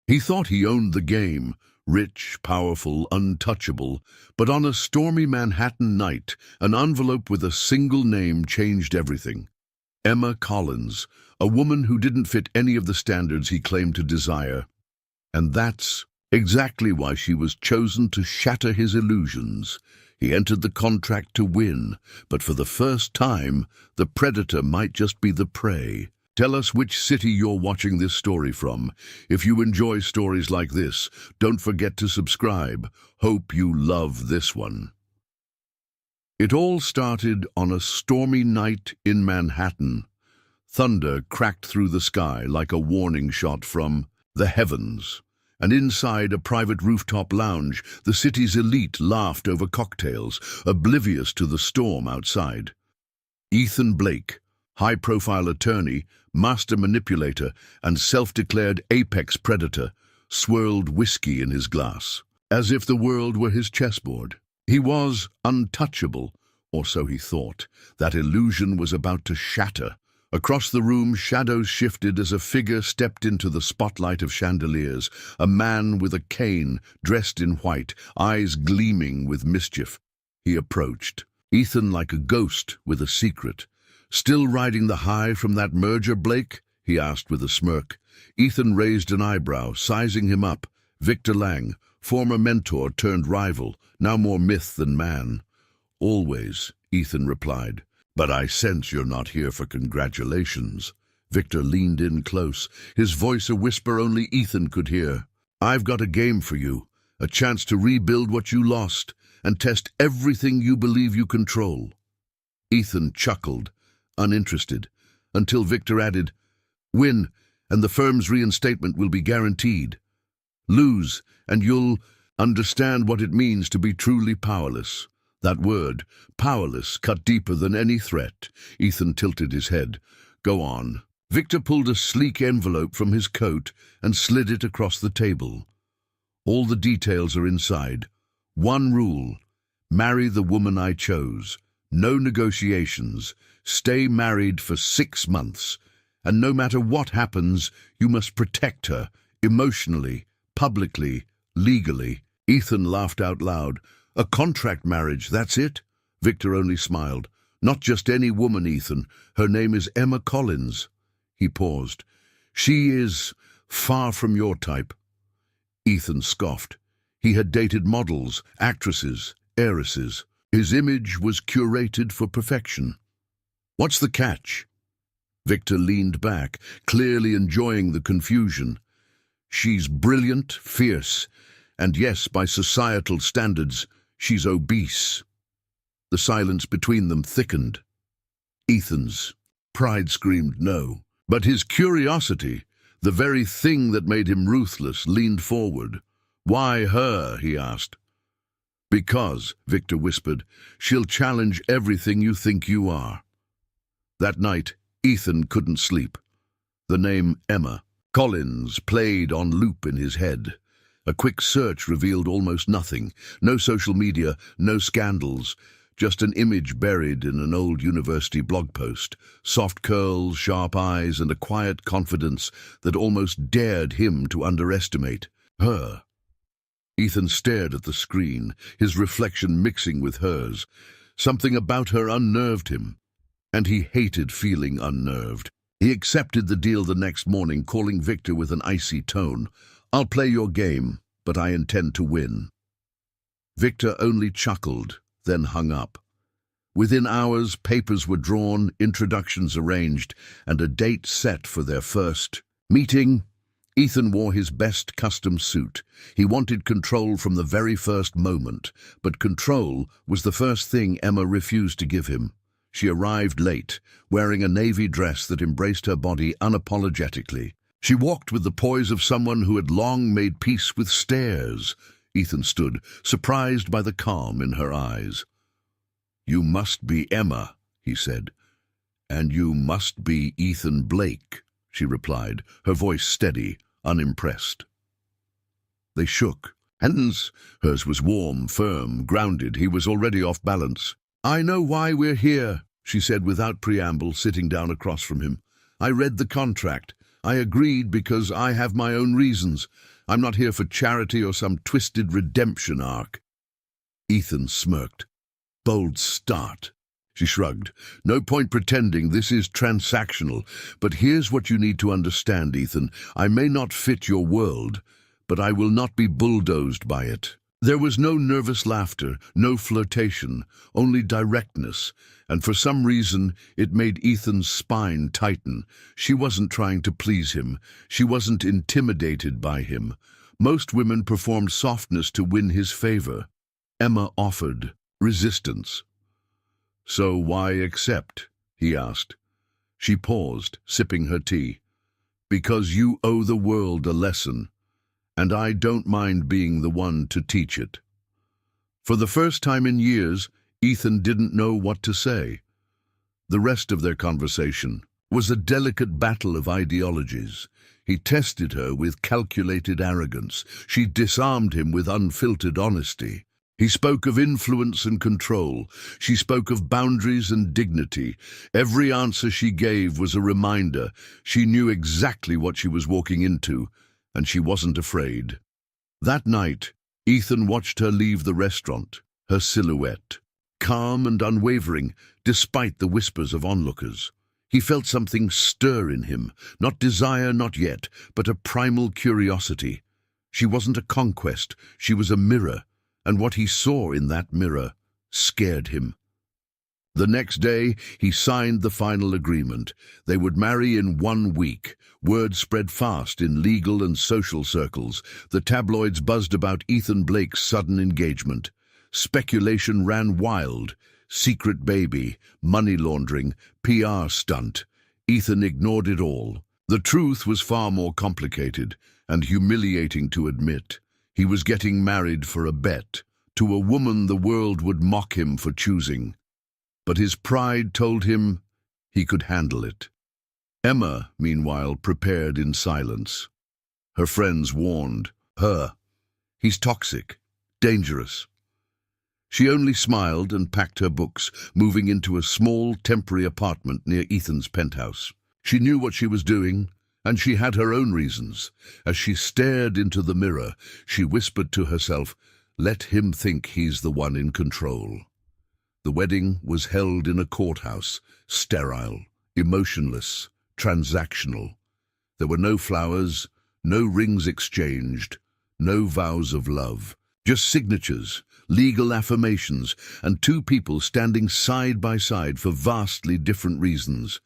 He thought he owned the game, rich, powerful, untouchable, but on a stormy Manhattan night, an envelope with a single name changed everything. Emma Collins, a woman who didn't fit any of the standards he claimed to desire. And that's exactly why she was chosen to shatter his illusions. He entered the contract to win, but for the first time, the predator might just be the prey. Tell us which city you're watching this story from. If you enjoy stories like this, don't forget to subscribe. Hope you love this one. It all started on a stormy night in Manhattan. Thunder cracked through the sky like a warning shot from the heavens. And inside a private rooftop lounge, the city's elite laughed over cocktails, oblivious to the storm outside. Ethan Blake, high-profile attorney, master manipulator, and self-declared apex predator, swirled whiskey in his glass, as if the world were his chessboard. He was untouchable, or so he thought. That illusion was about to shatter. Across the room, shadows shifted as a figure stepped into the spotlight of chandeliers, a man with a cane, dressed in white, eyes gleaming with mischief. He approached, Ethan like a ghost with a secret. "Still riding the high from that merger, Blake?" he asked with a smirk. Ethan raised an eyebrow, sizing him up. Victor Lang, former mentor turned rival, now more myth than man. "Always," Ethan replied. "But I sense you're not here for congratulations." Victor leaned in close, his voice a whisper only Ethan could hear. "I've got a game for you, a chance to rebuild what you lost and test everything you believe you control." Ethan chuckled, uninterested, until Victor added, "Win, and the firm's reinstatement will be guaranteed. Lose, and you'll understand what it means to be truly powerless." That word, powerless, cut deeper than any threat. Ethan tilted his head. "Go on." Victor pulled a sleek envelope from his coat and slid it across the table. "All the details are inside. One rule: marry the woman I chose. No negotiations. Stay married for 6 months. And no matter what happens, you must protect her, emotionally, publicly, legally." Ethan laughed out loud. "A contract marriage, that's it?" Victor only smiled. "Not just any woman, Ethan. Her name is Emma Collins." He paused. "She is far from your type." Ethan scoffed. He had dated models, actresses, heiresses. His image was curated for perfection. "What's the catch?" Victor leaned back, clearly enjoying the confusion. "She's brilliant, fierce, and yes, by societal standards, she's obese." The silence between them thickened. Ethan's pride screamed no, but his curiosity, the very thing that made him ruthless, leaned forward. "Why her?" he asked. "Because," Victor whispered, "she'll challenge everything you think you are." That night, Ethan couldn't sleep. The name Emma Collins played on loop in his head. A quick search revealed almost nothing. No social media, no scandals, just an image buried in an old university blog post. Soft curls, sharp eyes, and a quiet confidence that almost dared him to underestimate her. Ethan stared at the screen, his reflection mixing with hers. Something about her unnerved him, and he hated feeling unnerved. He accepted the deal the next morning, calling Victor with an icy tone. "I'll play your game, but I intend to win." Victor only chuckled, then hung up. Within hours, papers were drawn, introductions arranged, and a date set for their first meeting. Ethan wore his best custom suit. He wanted control from the very first moment, but control was the first thing Emma refused to give him. She arrived late, wearing a navy dress that embraced her body unapologetically. She walked with the poise of someone who had long made peace with stairs. Ethan stood, surprised by the calm in her eyes. "You must be Emma," he said. "And you must be Ethan Blake," she replied, her voice steady, unimpressed. They shook. Hands. Hers was warm, firm, grounded. He was already off balance. "I know why we're here," she said without preamble, sitting down across from him. "I read the contract. I agreed because I have my own reasons. I'm not here for charity or some twisted redemption arc." Ethan smirked. "Bold start." She shrugged. "No point pretending, this is transactional. But here's what you need to understand, Ethan. I may not fit your world, but I will not be bulldozed by it." There was no nervous laughter, no flirtation, only directness, and for some reason it made Ethan's spine tighten. She wasn't trying to please him. She wasn't intimidated by him. Most women performed softness to win his favor. Emma offered resistance. "So why accept?" he asked. She paused, sipping her tea. "Because you owe the world a lesson, and I don't mind being the one to teach it." For the first time in years, Ethan didn't know what to say. The rest of their conversation was a delicate battle of ideologies. He tested her with calculated arrogance. She disarmed him with unfiltered honesty. He spoke of influence and control. She spoke of boundaries and dignity. Every answer she gave was a reminder. She knew exactly what she was walking into, and she wasn't afraid. That night, Ethan watched her leave the restaurant, her silhouette, calm and unwavering, despite the whispers of onlookers. He felt something stir in him, not desire, not yet, but a primal curiosity. She wasn't a conquest, she was a mirror, and what he saw in that mirror scared him. The next day, he signed the final agreement. They would marry in 1 week. Word spread fast in legal and social circles. The tabloids buzzed about Ethan Blake's sudden engagement. Speculation ran wild. Secret baby, money laundering, PR stunt. Ethan ignored it all. The truth was far more complicated and humiliating to admit. He was getting married for a bet, to a woman the world would mock him for choosing. But his pride told him he could handle it. Emma, meanwhile, prepared in silence. Her friends warned her. "He's toxic, dangerous." She only smiled and packed her books, moving into a small, temporary apartment near Ethan's penthouse. She knew what she was doing, and she had her own reasons. As she stared into the mirror, she whispered to herself, "Let him think he's the one in control." The wedding was held in a courthouse, sterile, emotionless, transactional. There were no flowers, no rings exchanged, no vows of love, just signatures, legal affirmations, and 2 people standing side by side for vastly different reasons.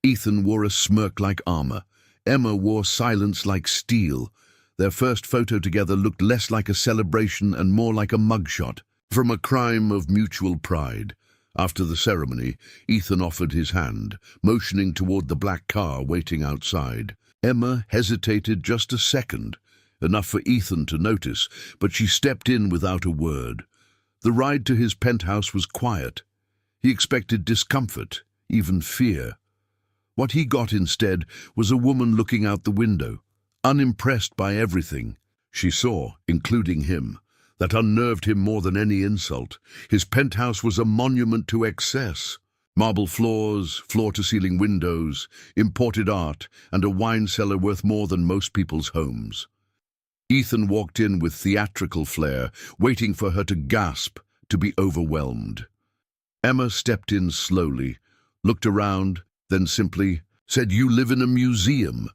Ethan wore a smirk like armor. Emma wore silence like steel. Their first photo together looked less like a celebration and more like a mugshot, from a crime of mutual pride. After the ceremony, Ethan offered his hand, motioning toward the black car waiting outside. Emma hesitated just a second, enough for Ethan to notice, but she stepped in without a word. The ride to his penthouse was quiet. He expected discomfort, even fear. What he got instead was a woman looking out the window, unimpressed by everything she saw, including him. That unnerved him more than any insult. His penthouse was a monument to excess. Marble floors, floor-to-ceiling windows, imported art, and a wine cellar worth more than most people's homes. Ethan walked in with theatrical flair, waiting for her to gasp, to be overwhelmed. Emma stepped in slowly, looked around, then simply said, "You live in a museum."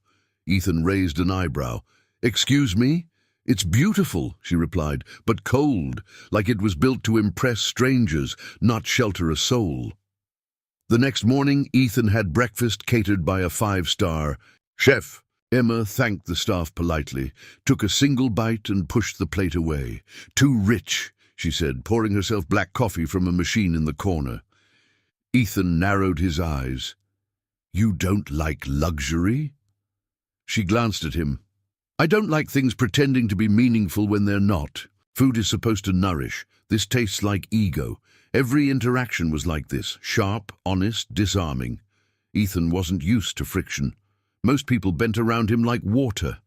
Ethan raised an eyebrow. "Excuse me?" "It's beautiful," she replied, "but cold, like it was built to impress strangers, not shelter a soul." The next morning, Ethan had breakfast catered by a 5-star chef. Emma thanked the staff politely, took a single bite and pushed the plate away. "Too rich," she said, pouring herself black coffee from a machine in the corner. Ethan narrowed his eyes. "You don't like luxury?" She glanced at him. "I don't like things pretending to be meaningful when they're not. Food is supposed to nourish. This tastes like ego. Every interaction was like this, sharp, honest, disarming." Ethan wasn't used to friction. Most people bent around him like water.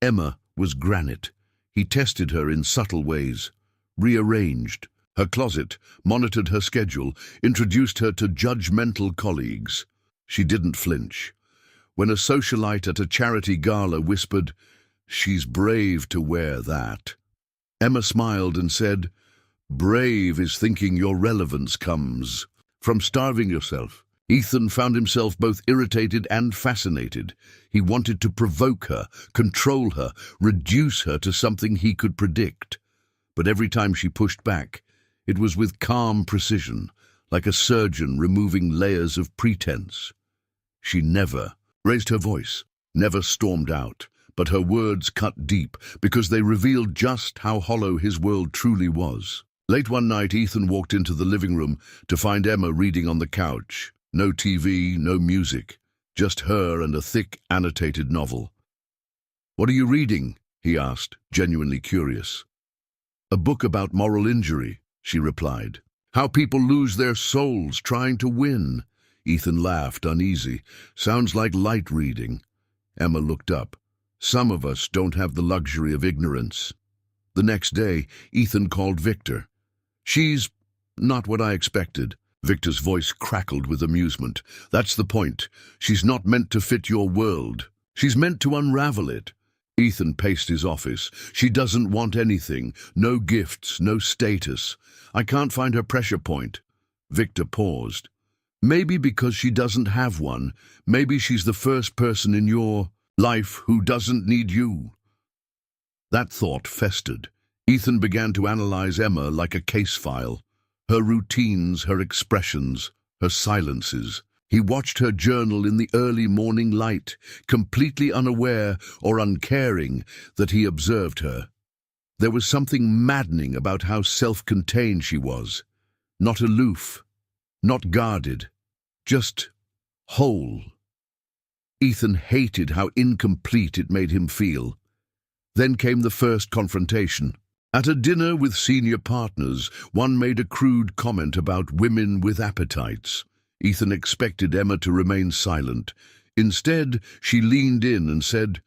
Emma was granite. He tested her in subtle ways, rearranged her closet, monitored her schedule, introduced her to judgmental colleagues. She didn't flinch. When a socialite at a charity gala whispered, She's brave to wear that. Emma smiled and said, brave is thinking your relevance comes from starving yourself. Ethan found himself both irritated and fascinated. He wanted to provoke her, control her, reduce her to something he could predict. But every time she pushed back, it was with calm precision, like a surgeon removing layers of pretense. She never raised her voice, never stormed out, but her words cut deep because they revealed just how hollow his world truly was. Late one night, Ethan walked into the living room to find Emma reading on the couch. No TV, no music, just her and a thick, annotated novel. "What are you reading?" he asked, genuinely curious. "A book about moral injury," she replied. "How people lose their souls trying to win." Ethan laughed, uneasy. "Sounds like light reading." Emma looked up. "Some of us don't have the luxury of ignorance." The next day, Ethan called Victor. "She's not what I expected." Victor's voice crackled with amusement. "That's the point. She's not meant to fit your world. She's meant to unravel it." Ethan paced his office. "She doesn't want anything. No gifts, no status. I can't find her pressure point." Victor paused. "Maybe because she doesn't have one. Maybe she's the first person in your life who doesn't need you." That thought festered. Ethan began to analyze Emma like a case file. Her routines, her expressions, her silences. He watched her journal in the early morning light, completely unaware or uncaring that he observed her. There was something maddening about how self-contained she was. Not aloof, not guarded, just whole. Ethan hated how incomplete it made him feel. Then came the first confrontation. At a dinner with senior partners, one made a crude comment about women with appetites. Ethan expected Emma to remain silent. Instead, she leaned in and said,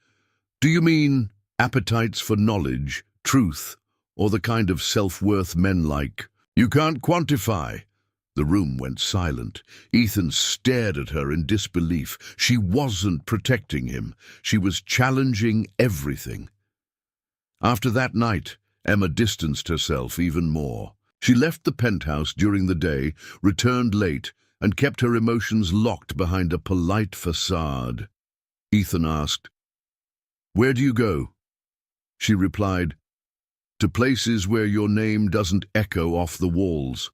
"Do you mean appetites for knowledge, truth, or the kind of self-worth men like? You can't quantify." The room went silent. Ethan stared at her in disbelief. She wasn't protecting him. She was challenging everything. After that night, Emma distanced herself even more. She left the penthouse during the day, returned late, and kept her emotions locked behind a polite facade. Ethan asked, "Where do you go?" She replied, "To places where your name doesn't echo off the walls."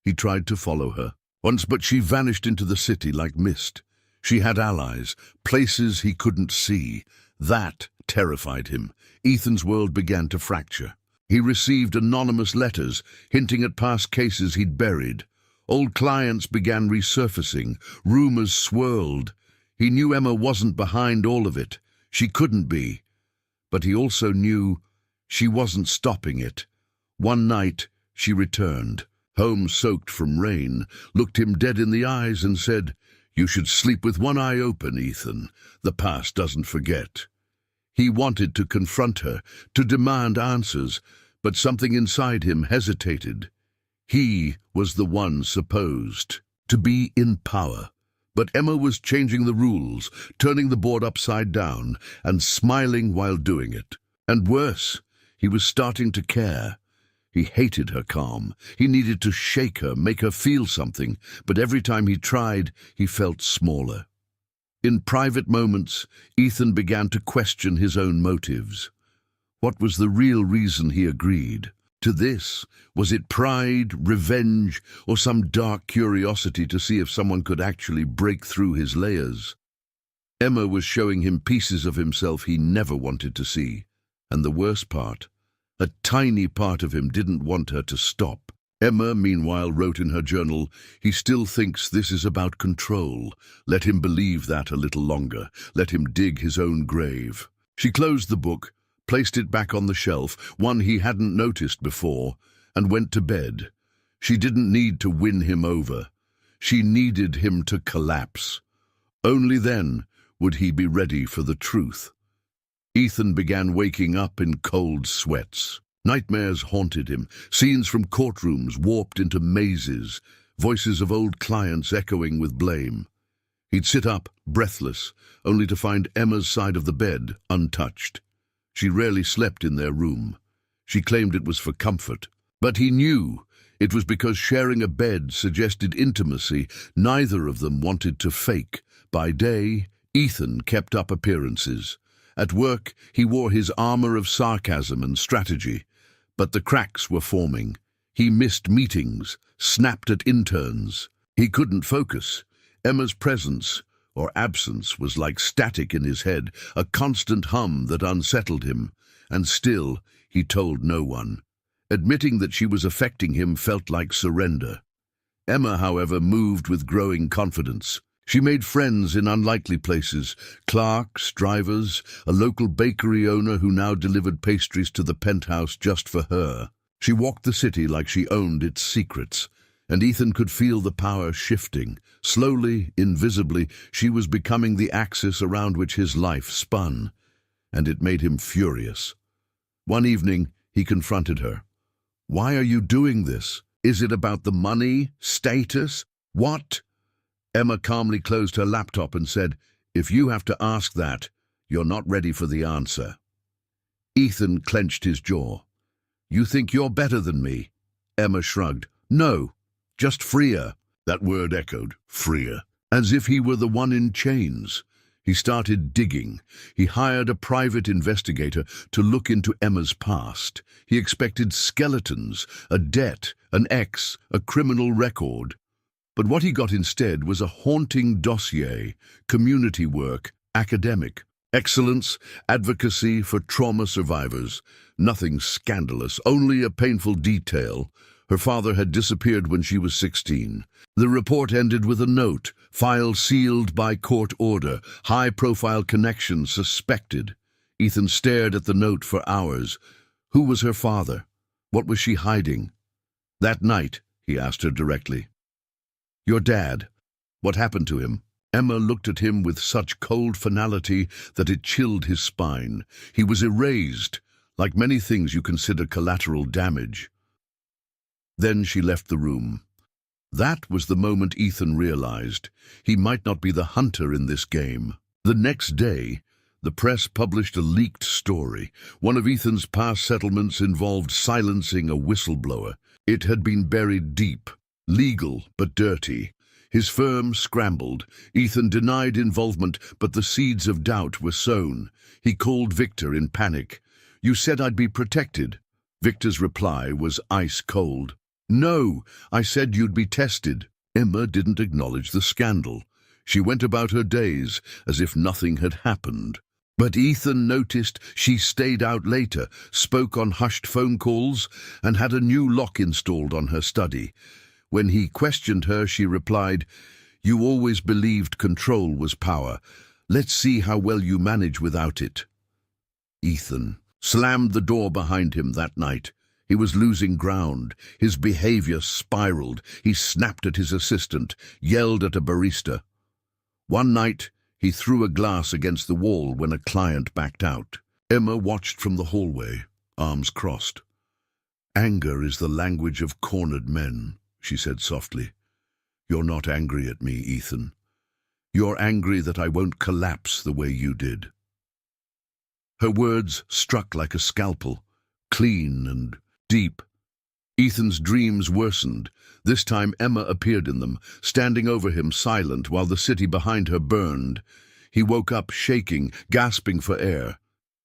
He tried to follow her once, but she vanished into the city like mist. She had allies, places he couldn't see. That terrified him. Ethan's world began to fracture. He received anonymous letters hinting at past cases he'd buried. Old clients began resurfacing. Rumors swirled. He knew Emma wasn't behind all of it. She couldn't be. But he also knew she wasn't stopping it. One night, she returned, home soaked from rain, looked him dead in the eyes and said, "You should sleep with one eye open, Ethan. The past doesn't forget." He wanted to confront her, to demand answers, but something inside him hesitated. He was the one supposed to be in power. But Emma was changing the rules, turning the board upside down, and smiling while doing it. And worse, he was starting to care. He hated her calm. He needed to shake her, make her feel something, but every time he tried, he felt smaller. In private moments, Ethan began to question his own motives. What was the real reason he agreed to this? Was it pride, revenge, or some dark curiosity to see if someone could actually break through his layers? Emma was showing him pieces of himself he never wanted to see. And the worst part, a tiny part of him didn't want her to stop. Emma, meanwhile, wrote in her journal, "He still thinks this is about control. Let him believe that a little longer. Let him dig his own grave." She closed the book, placed it back on the shelf, one he hadn't noticed before, and went to bed. She didn't need to win him over. She needed him to collapse. Only then would he be ready for the truth. Ethan began waking up in cold sweats. Nightmares haunted him, scenes from courtrooms warped into mazes, voices of old clients echoing with blame. He'd sit up, breathless, only to find Emma's side of the bed untouched. She rarely slept in their room. She claimed it was for comfort. But he knew it was because sharing a bed suggested intimacy neither of them wanted to fake. By day, Ethan kept up appearances. At work, he wore his armor of sarcasm and strategy. But the cracks were forming. He missed meetings, snapped at interns. He couldn't focus. Emma's presence, or absence, was like static in his head, a constant hum that unsettled him. And still, he told no one. Admitting that she was affecting him felt like surrender. Emma, however, moved with growing confidence. She made friends in unlikely places, clerks, drivers, a local bakery owner who now delivered pastries to the penthouse just for her. She walked the city like she owned its secrets, and Ethan could feel the power shifting. Slowly, invisibly, she was becoming the axis around which his life spun, and it made him furious. One evening, he confronted her. "Why are you doing this? Is it about the money, status? What?" Emma calmly closed her laptop and said, "If you have to ask that, you're not ready for the answer." Ethan clenched his jaw. "You think you're better than me?" Emma shrugged. "No, just freer." That word echoed, freer, as if he were the one in chains. He started digging. He hired a private investigator to look into Emma's past. He expected skeletons, a debt, an ex, a criminal record. But what he got instead was a haunting dossier, community work, academic, excellence, advocacy for trauma survivors. Nothing scandalous, only a painful detail. Her father had disappeared when she was 16. The report ended with a note, file sealed by court order, high-profile connection suspected. Ethan stared at the note for hours. Who was her father? What was she hiding? That night, he asked her directly. "Your dad. What happened to him?" Emma looked at him with such cold finality that it chilled his spine. He was erased, like many things you consider collateral damage. Then she left the room. That was the moment Ethan realized he might not be the hunter in this game. The next day, the press published a leaked story. One of Ethan's past settlements involved silencing a whistleblower. It had been buried deep, legal but dirty. His firm scrambled. Ethan denied involvement, but the seeds of doubt were sown. He called Victor in panic. "You said I'd be protected." Victor's reply was ice cold. "No, I said you'd be tested." Emma didn't acknowledge the scandal. She went about her days as if nothing had happened. But Ethan noticed she stayed out later, spoke on hushed phone calls, and had a new lock installed on her study. When he questioned her, she replied, "You always believed control was power. Let's see how well you manage without it." Ethan slammed the door behind him that night. He was losing ground. His behavior spiraled. He snapped at his assistant, yelled at a barista. One night, he threw a glass against the wall when a client backed out. Emma watched from the hallway, arms crossed. "Anger is the language of cornered men," she said softly. "You're not angry at me, Ethan. You're angry that I won't collapse the way you did." Her words struck like a scalpel, clean and deep. Ethan's dreams worsened. This time Emma appeared in them, standing over him silent while the city behind her burned. He woke up shaking, gasping for air.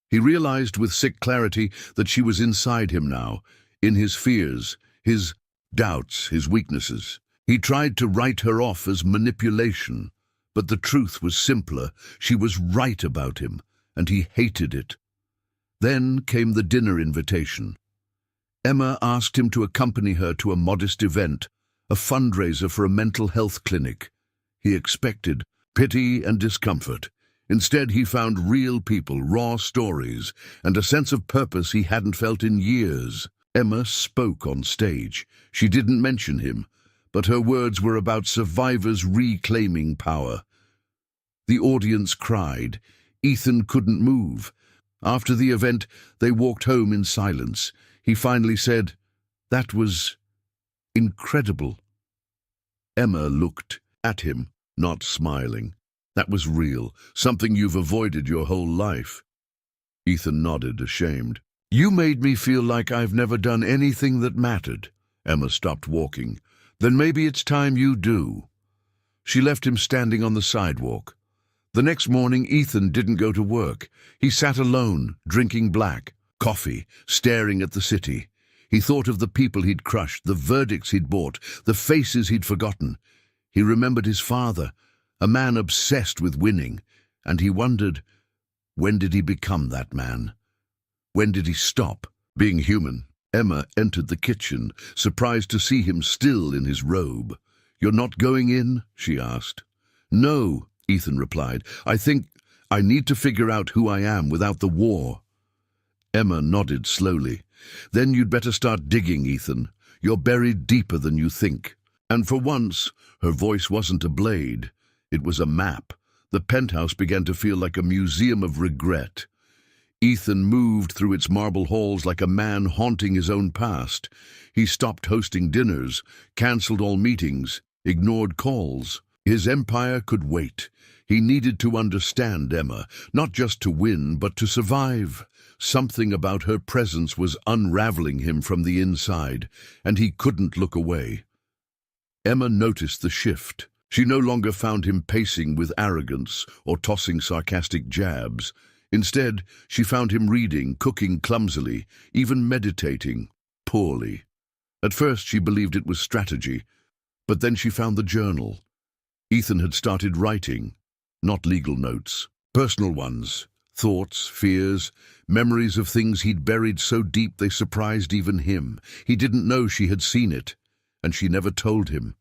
He realized with sick clarity that she was inside him now, in his fears, his doubts, his weaknesses. He tried to write her off as manipulation, but the truth was simpler. She was right about him, and he hated it. Then came the dinner invitation. Emma asked him to accompany her to a modest event, a fundraiser for a mental health clinic. He expected pity and discomfort. Instead, he found real people, raw stories, and a sense of purpose he hadn't felt in years. Emma spoke on stage. She didn't mention him, but her words were about survivors reclaiming power. The audience cried. Ethan couldn't move. After the event, they walked home in silence. He finally said, "That was incredible." Emma looked at him, not smiling. That was real, something you've avoided your whole life. Ethan nodded, ashamed. You made me feel like I've never done anything that mattered. Emma stopped walking. Then maybe it's time you do. She left him standing on the sidewalk. The next morning, Ethan didn't go to work. He sat alone, drinking black coffee, staring at the city. He thought of the people he'd crushed, the verdicts he'd bought, the faces he'd forgotten. He remembered his father, a man obsessed with winning, and he wondered, when did he become that man? When did he stop being human? Emma entered the kitchen, surprised to see him still in his robe. You're not going in? She asked. No, Ethan replied. I think I need to figure out who I am without the war. Emma nodded slowly. Then you'd better start digging, Ethan. You're buried deeper than you think. And for once, her voice wasn't a blade. It was a map. The penthouse began to feel like a museum of regret. Ethan moved through its marble halls like a man haunting his own past. He stopped hosting dinners, cancelled all meetings, ignored calls. His empire could wait. He needed to understand Emma, not just to win, but to survive. Something about her presence was unraveling him from the inside, and he couldn't look away. Emma noticed the shift. She no longer found him pacing with arrogance or tossing sarcastic jabs. Instead, she found him reading, cooking clumsily, even meditating, poorly. At first, she believed it was strategy, but then she found the journal. Ethan had started writing, not legal notes, personal ones, thoughts, fears, memories of things he'd buried so deep they surprised even him. He didn't know she had seen it, and she never told him.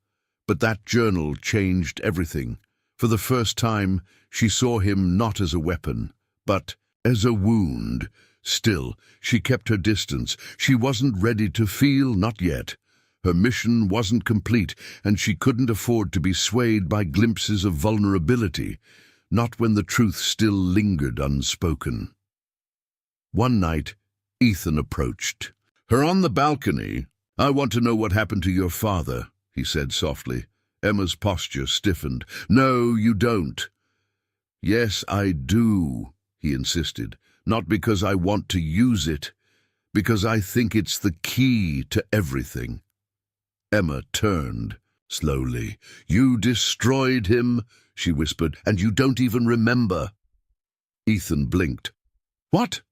But that journal changed everything. For the first time, she saw him not as a weapon, but as a wound. Still, she kept her distance. She wasn't ready to feel, not yet. Her mission wasn't complete, and she couldn't afford to be swayed by glimpses of vulnerability, not when the truth still lingered unspoken. One night, Ethan approached her on the balcony. I want to know what happened to your father, he said softly. Emma's posture stiffened. No, you don't. Yes, I do, he insisted. Not because I want to use it, because I think it's the key to everything. Emma turned slowly. You destroyed him, she whispered, and you don't even remember. Ethan blinked. What?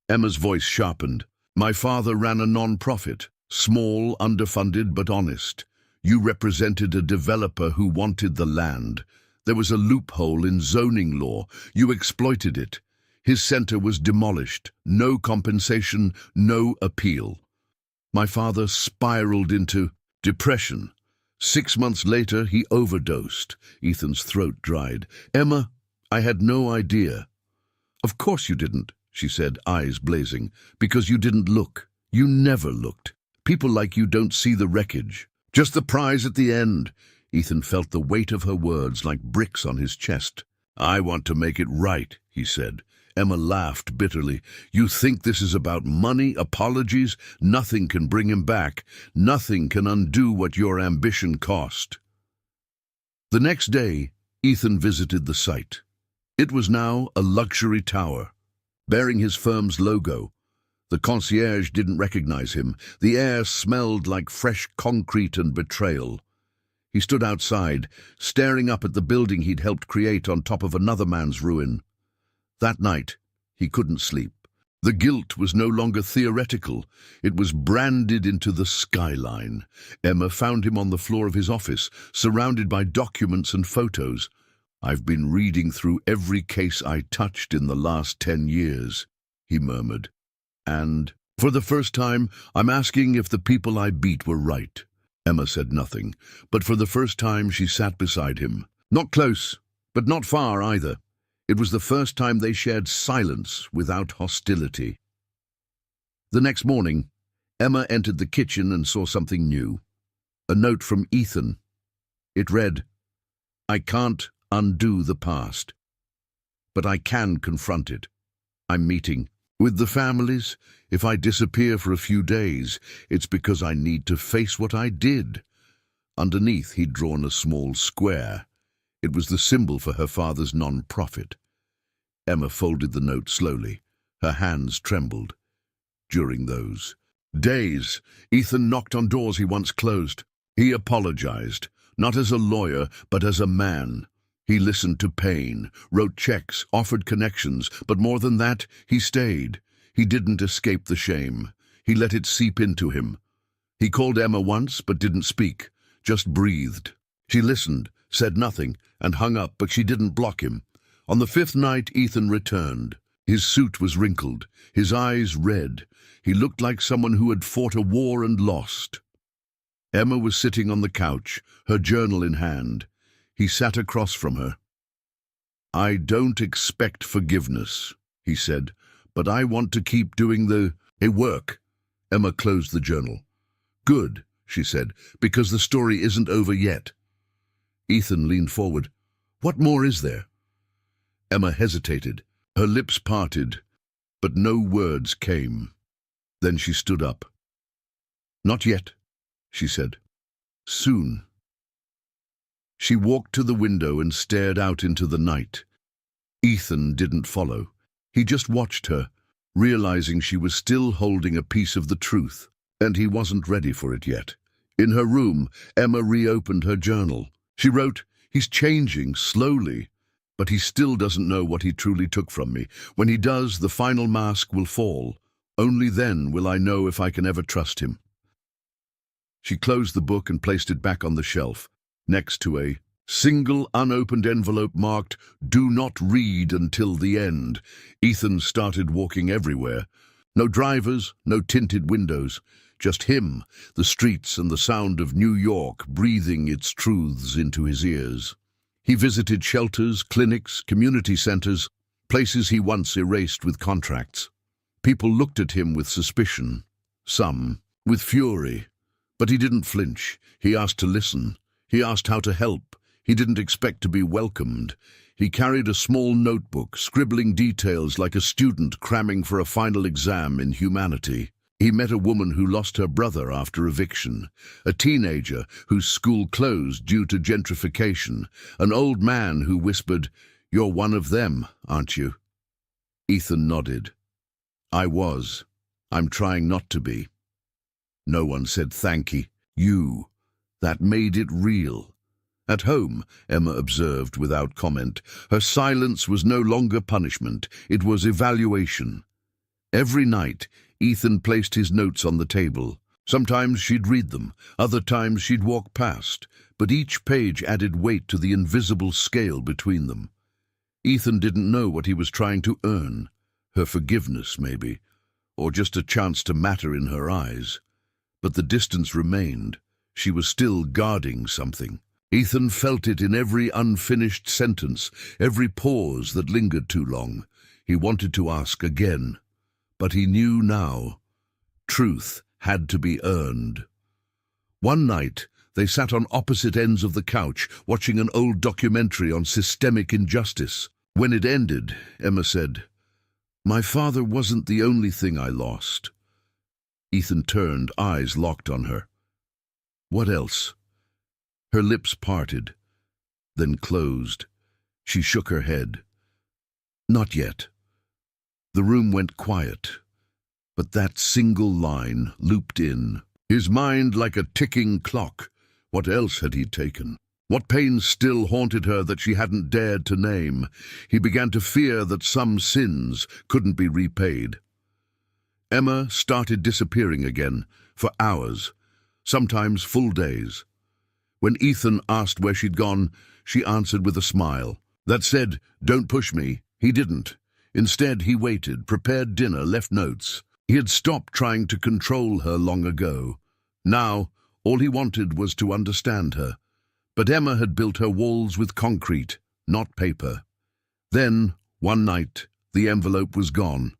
Emma's voice sharpened. My father ran a non-profit, small, underfunded, but honest. You represented a developer who wanted the land. There was a loophole in zoning law. You exploited it. His center was demolished. No compensation, no appeal. My father spiraled into depression. 6 months later, he overdosed. Ethan's throat dried. Emma, I had no idea. Of course you didn't, she said, eyes blazing, because you didn't look. You never looked. People like you don't see the wreckage. Just the prize at the end. Ethan felt the weight of her words like bricks on his chest. I want to make it right, he said. Emma laughed bitterly. You think this is about money, apologies? Nothing can bring him back. Nothing can undo what your ambition cost. The next day, Ethan visited the site. It was now a luxury tower, bearing his firm's logo. The concierge didn't recognize him. The air smelled like fresh concrete and betrayal. He stood outside, staring up at the building he'd helped create on top of another man's ruin. That night, he couldn't sleep. The guilt was no longer theoretical. It was branded into the skyline. Emma found him on the floor of his office, surrounded by documents and photos. I've been reading through every case I touched in the last 10 years, he murmured. And, for the first time, I'm asking if the people I beat were right. Emma said nothing, but for the first time she sat beside him. Not close, but not far either. It was the first time they shared silence without hostility. The next morning, Emma entered the kitchen and saw something new. A note from Ethan. It read, I can't undo the past, but I can confront it. I'm meeting with the families. If I disappear for a few days, it's because I need to face what I did. Underneath, he'd drawn a small square. It was the symbol for her father's non-profit. Emma folded the note slowly. Her hands trembled. During those days, Ethan knocked on doors he once closed. He apologized, not as a lawyer, but as a man. He listened to pain, wrote checks, offered connections, but more than that, he stayed. He didn't escape the shame. He let it seep into him. He called Emma once, but didn't speak, just breathed. She listened, said nothing, and hung up, but she didn't block him. On the fifth night, Ethan returned. His suit was wrinkled, his eyes red. He looked like someone who had fought a war and lost. Emma was sitting on the couch, her journal in hand. He sat across from her. "I don't expect forgiveness," he said, "but I want to keep doing the work." Emma closed the journal. "Good," she said, "because the story isn't over yet." Ethan leaned forward. "What more is there?" Emma hesitated. Her lips parted, but no words came. Then she stood up. "Not yet," she said. "Soon." She walked to the window and stared out into the night. Ethan didn't follow. He just watched her, realizing she was still holding a piece of the truth, and he wasn't ready for it yet. In her room, Emma reopened her journal. She wrote, "He's changing slowly, but he still doesn't know what he truly took from me. When he does, the final mask will fall. Only then will I know if I can ever trust him." She closed the book and placed it back on the shelf, next to a single unopened envelope marked, "Do not read until the end." Ethan started walking everywhere. No drivers, no tinted windows, just him, the streets and the sound of New York breathing its truths into his ears. He visited shelters, clinics, community centers, places he once erased with contracts. People looked at him with suspicion, some with fury, but he didn't flinch. He asked to listen. He asked how to help. He didn't expect to be welcomed. He carried a small notebook, scribbling details like a student cramming for a final exam in humanity. He met a woman who lost her brother after eviction, a teenager whose school closed due to gentrification, an old man who whispered, "You're one of them, aren't you?" Ethan nodded. "I was. I'm trying not to be." No one said thank you. That made it real. At home, Emma observed without comment. Her silence was no longer punishment, it was evaluation. Every night, Ethan placed his notes on the table. Sometimes she'd read them, other times she'd walk past, but each page added weight to the invisible scale between them. Ethan didn't know what he was trying to earn. Her forgiveness, maybe, or just a chance to matter in her eyes. But the distance remained. She was still guarding something. Ethan felt it in every unfinished sentence, every pause that lingered too long. He wanted to ask again, but he knew now. Truth had to be earned. One night, they sat on opposite ends of the couch, watching an old documentary on systemic injustice. When it ended, Emma said, "My father wasn't the only thing I lost." Ethan turned, eyes locked on her. "What else?" Her lips parted, then closed. She shook her head. "Not yet." The room went quiet, but that single line looped in. His mind like a ticking clock. What else had he taken? What pains still haunted her that she hadn't dared to name? He began to fear that some sins couldn't be repaid. Emma started disappearing again, for hours, sometimes full days. When Ethan asked where she'd gone, she answered with a smile. That said, "Don't push me." He didn't. Instead, he waited, prepared dinner, left notes. He had stopped trying to control her long ago. Now, all he wanted was to understand her. But Emma had built her walls with concrete, not paper. Then, one night, the envelope was gone.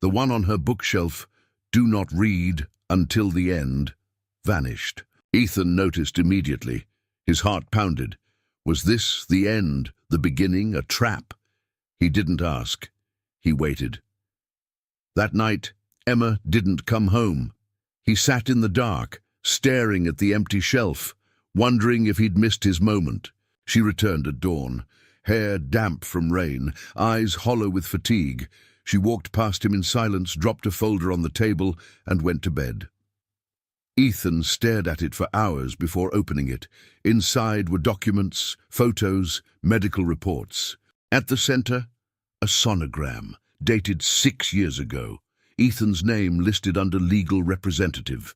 The one on her bookshelf, "Do not read until the end," vanished. Ethan noticed immediately. His heart pounded. Was this the end, the beginning, a trap? He didn't ask. He waited. That night, Emma didn't come home. He sat in the dark, staring at the empty shelf, wondering if he'd missed his moment. She returned at dawn, hair damp from rain, eyes hollow with fatigue. She walked past him in silence, dropped a folder on the table, and went to bed. Ethan stared at it for hours before opening it. Inside were documents, photos, medical reports. At the center, a sonogram, dated 6 years ago. Ethan's name listed under legal representative.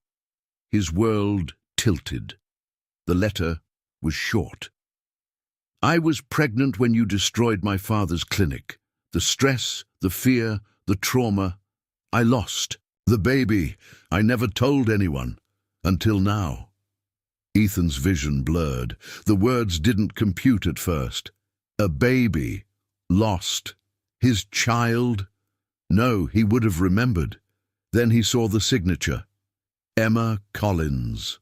His world tilted. The letter was short. I was pregnant when you destroyed my father's clinic. The stress, the fear, the trauma. I lost. The baby. I never told anyone. Until now. Ethan's vision blurred. The words didn't compute at first. A baby. Lost. His child. No, he would have remembered. Then he saw the signature. Emma Collins.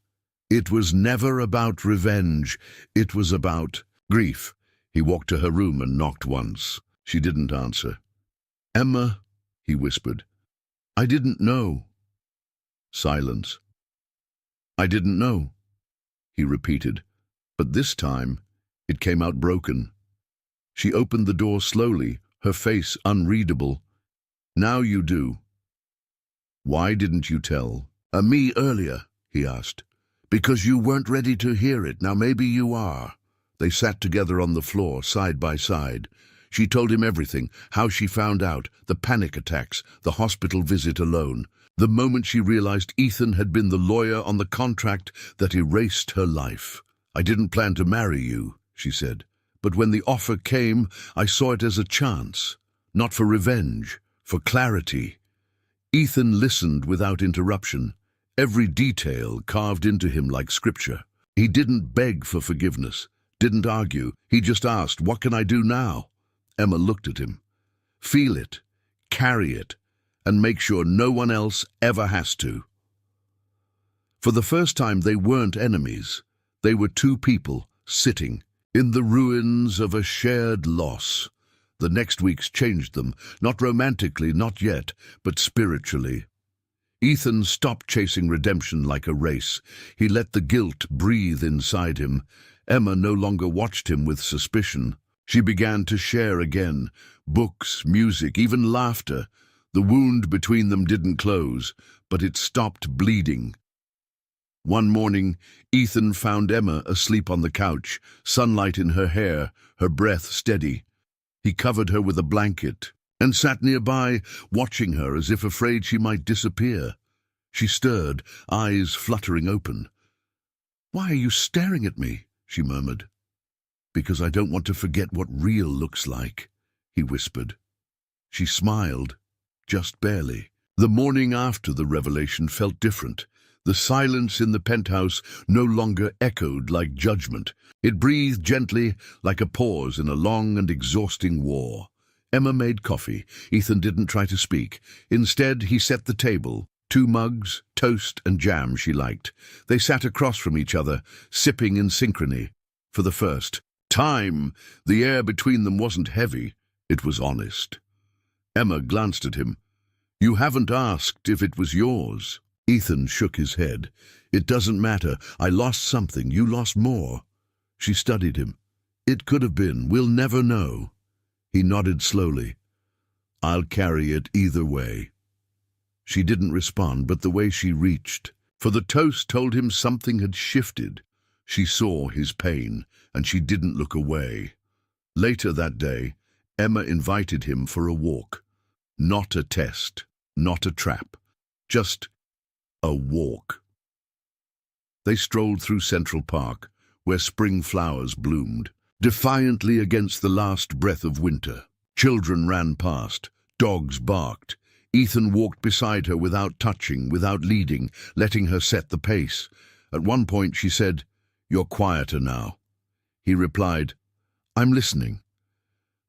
It was never about revenge. It was about grief. He walked to her room and knocked once. She didn't answer. Emma, he whispered. I didn't know. Silence. I didn't know, he repeated, but this time it came out broken. She opened the door slowly, her face unreadable. Now you do. Why didn't you tell me earlier? He asked. Because you weren't ready to hear it. Now maybe you are. They sat together on the floor, side by side. She told him everything, how she found out, the panic attacks, the hospital visit alone. The moment she realized Ethan had been the lawyer on the contract that erased her life. I didn't plan to marry you, she said. But when the offer came, I saw it as a chance. Not for revenge, for clarity. Ethan listened without interruption, every detail carved into him like scripture. He didn't beg for forgiveness, didn't argue. He just asked, what can I do now? Emma looked at him. Feel it, carry it, and make sure no one else ever has to. For the first time, they weren't enemies. They were two people sitting in the ruins of a shared loss. The next weeks changed them, not romantically, not yet, but spiritually. Ethan stopped chasing redemption like a race. He let the guilt breathe inside him. Emma no longer watched him with suspicion. She began to share again, books, music, even laughter. The wound between them didn't close, but it stopped bleeding. One morning, Ethan found Emma asleep on the couch, sunlight in her hair, her breath steady. He covered her with a blanket and sat nearby, watching her as if afraid she might disappear. She stirred, eyes fluttering open. "Why are you staring at me?" she murmured. "Because I don't want to forget what real looks like," he whispered. She smiled, just barely. The morning after the revelation felt different. The silence in the penthouse no longer echoed like judgment. It breathed gently, like a pause in a long and exhausting war. Emma made coffee. Ethan didn't try to speak. Instead, he set the table. 2 mugs, toast and jam she liked. They sat across from each other, sipping in synchrony. For the first time, the air between them wasn't heavy. It was honest. Emma glanced at him. "You haven't asked if it was yours." Ethan shook his head. "It doesn't matter. I lost something. You lost more." She studied him. "It could have been. We'll never know." He nodded slowly. "I'll carry it either way." She didn't respond, but the way she reached, for the toast told him something had shifted. She saw his pain, and she didn't look away. Later that day, Emma invited him for a walk. Not a test, not a trap, just a walk. They strolled through Central Park, where spring flowers bloomed, defiantly against the last breath of winter. Children ran past, dogs barked. Ethan walked beside her without touching, without leading, letting her set the pace. At one point she said, "You're quieter now." He replied, "I'm listening."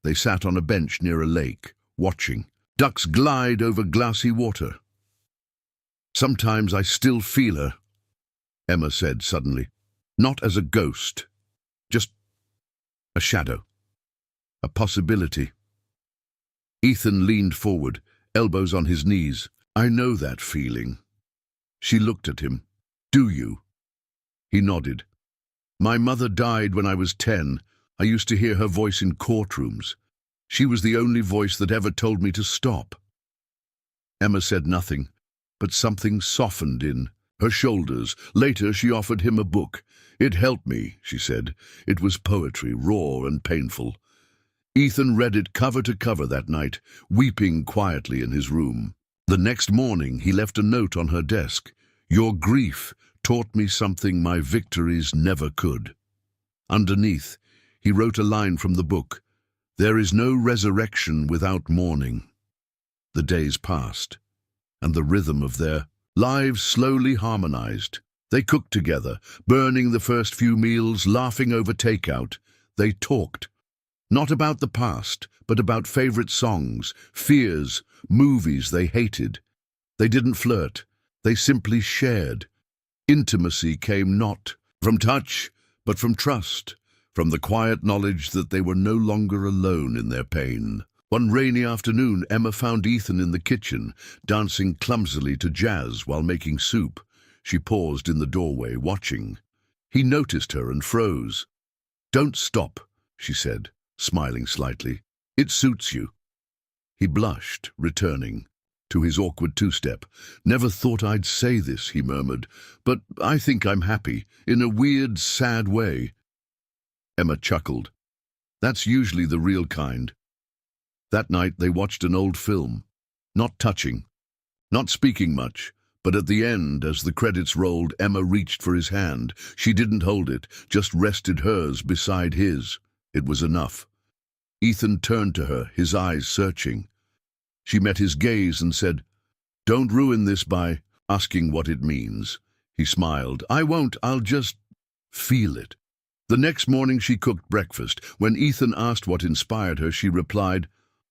They sat on a bench near a lake, watching. Ducks glide over glassy water. "Sometimes I still feel her," Emma said suddenly. "Not as a ghost, just a shadow, a possibility." Ethan leaned forward, elbows on his knees. "I know that feeling." She looked at him. "Do you?" He nodded. "My mother died when I was 10. I used to hear her voice in courtrooms. She was the only voice that ever told me to stop." Emma said nothing, but something softened in her shoulders. Later, she offered him a book. "It helped me," she said. "It was poetry, raw and painful." Ethan read it cover to cover that night, weeping quietly in his room. The next morning, he left a note on her desk. "Your grief taught me something my victories never could." Underneath, he wrote a line from the book: "There is no resurrection without mourning." The days passed, and the rhythm of their lives slowly harmonized. They cooked together, burning the first few meals, laughing over takeout. They talked, not about the past, but about favorite songs, fears, movies they hated. They didn't flirt, they simply shared. Intimacy came not from touch, but from trust, from the quiet knowledge that they were no longer alone in their pain. One rainy afternoon, Emma found Ethan in the kitchen, dancing clumsily to jazz while making soup. She paused in the doorway, watching. He noticed her and froze. "Don't stop," she said, smiling slightly. "It suits you." He blushed, returning to his awkward two-step. "Never thought I'd say this," he murmured, "but I think I'm happy, in a weird, sad way." Emma chuckled. "That's usually the real kind." That night they watched an old film, not touching, not speaking much, but at the end, as the credits rolled, Emma reached for his hand. She didn't hold it, just rested hers beside his. It was enough. Ethan turned to her, his eyes searching. She met his gaze and said, "Don't ruin this by asking what it means." He smiled. "I won't, I'll just feel it." The next morning she cooked breakfast. When Ethan asked what inspired her, she replied,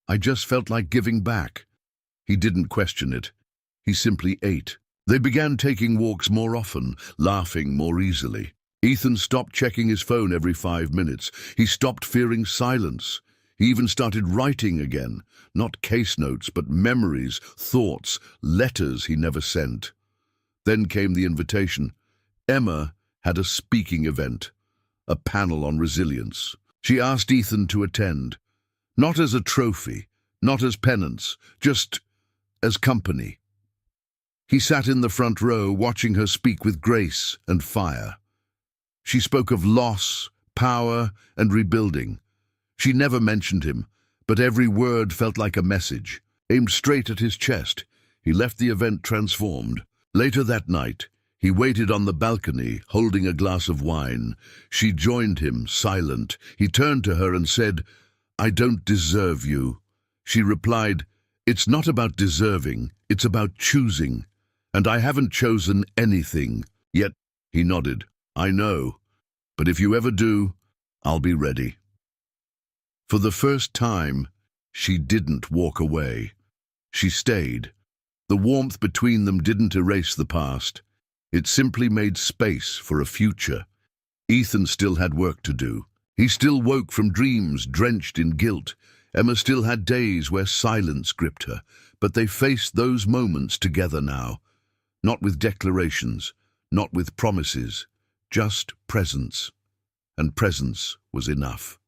"I just felt like giving back." He didn't question it. He simply ate. They began taking walks more often, laughing more easily. Ethan stopped checking his phone every 5 minutes. He stopped fearing silence. He even started writing again. Not case notes, but memories, thoughts, letters he never sent. Then came the invitation. Emma had a speaking event, a panel on resilience. She asked Ethan to attend. Not as a trophy, not as penance, just as company. He sat in the front row, watching her speak with grace and fire. She spoke of loss, power, and rebuilding. She never mentioned him, but every word felt like a message, aimed straight at his chest. He left the event transformed. Later that night, he waited on the balcony, holding a glass of wine. She joined him, silent. He turned to her and said, "I don't deserve you." She replied, "It's not about deserving, it's about choosing. And I haven't chosen anything yet." He nodded. "I know, but if you ever do, I'll be ready." For the first time, she didn't walk away. She stayed. The warmth between them didn't erase the past. It simply made space for a future. Ethan still had work to do. He still woke from dreams drenched in guilt. Emma still had days where silence gripped her, but they faced those moments together now. Not with declarations, not with promises, just presence. And presence was enough.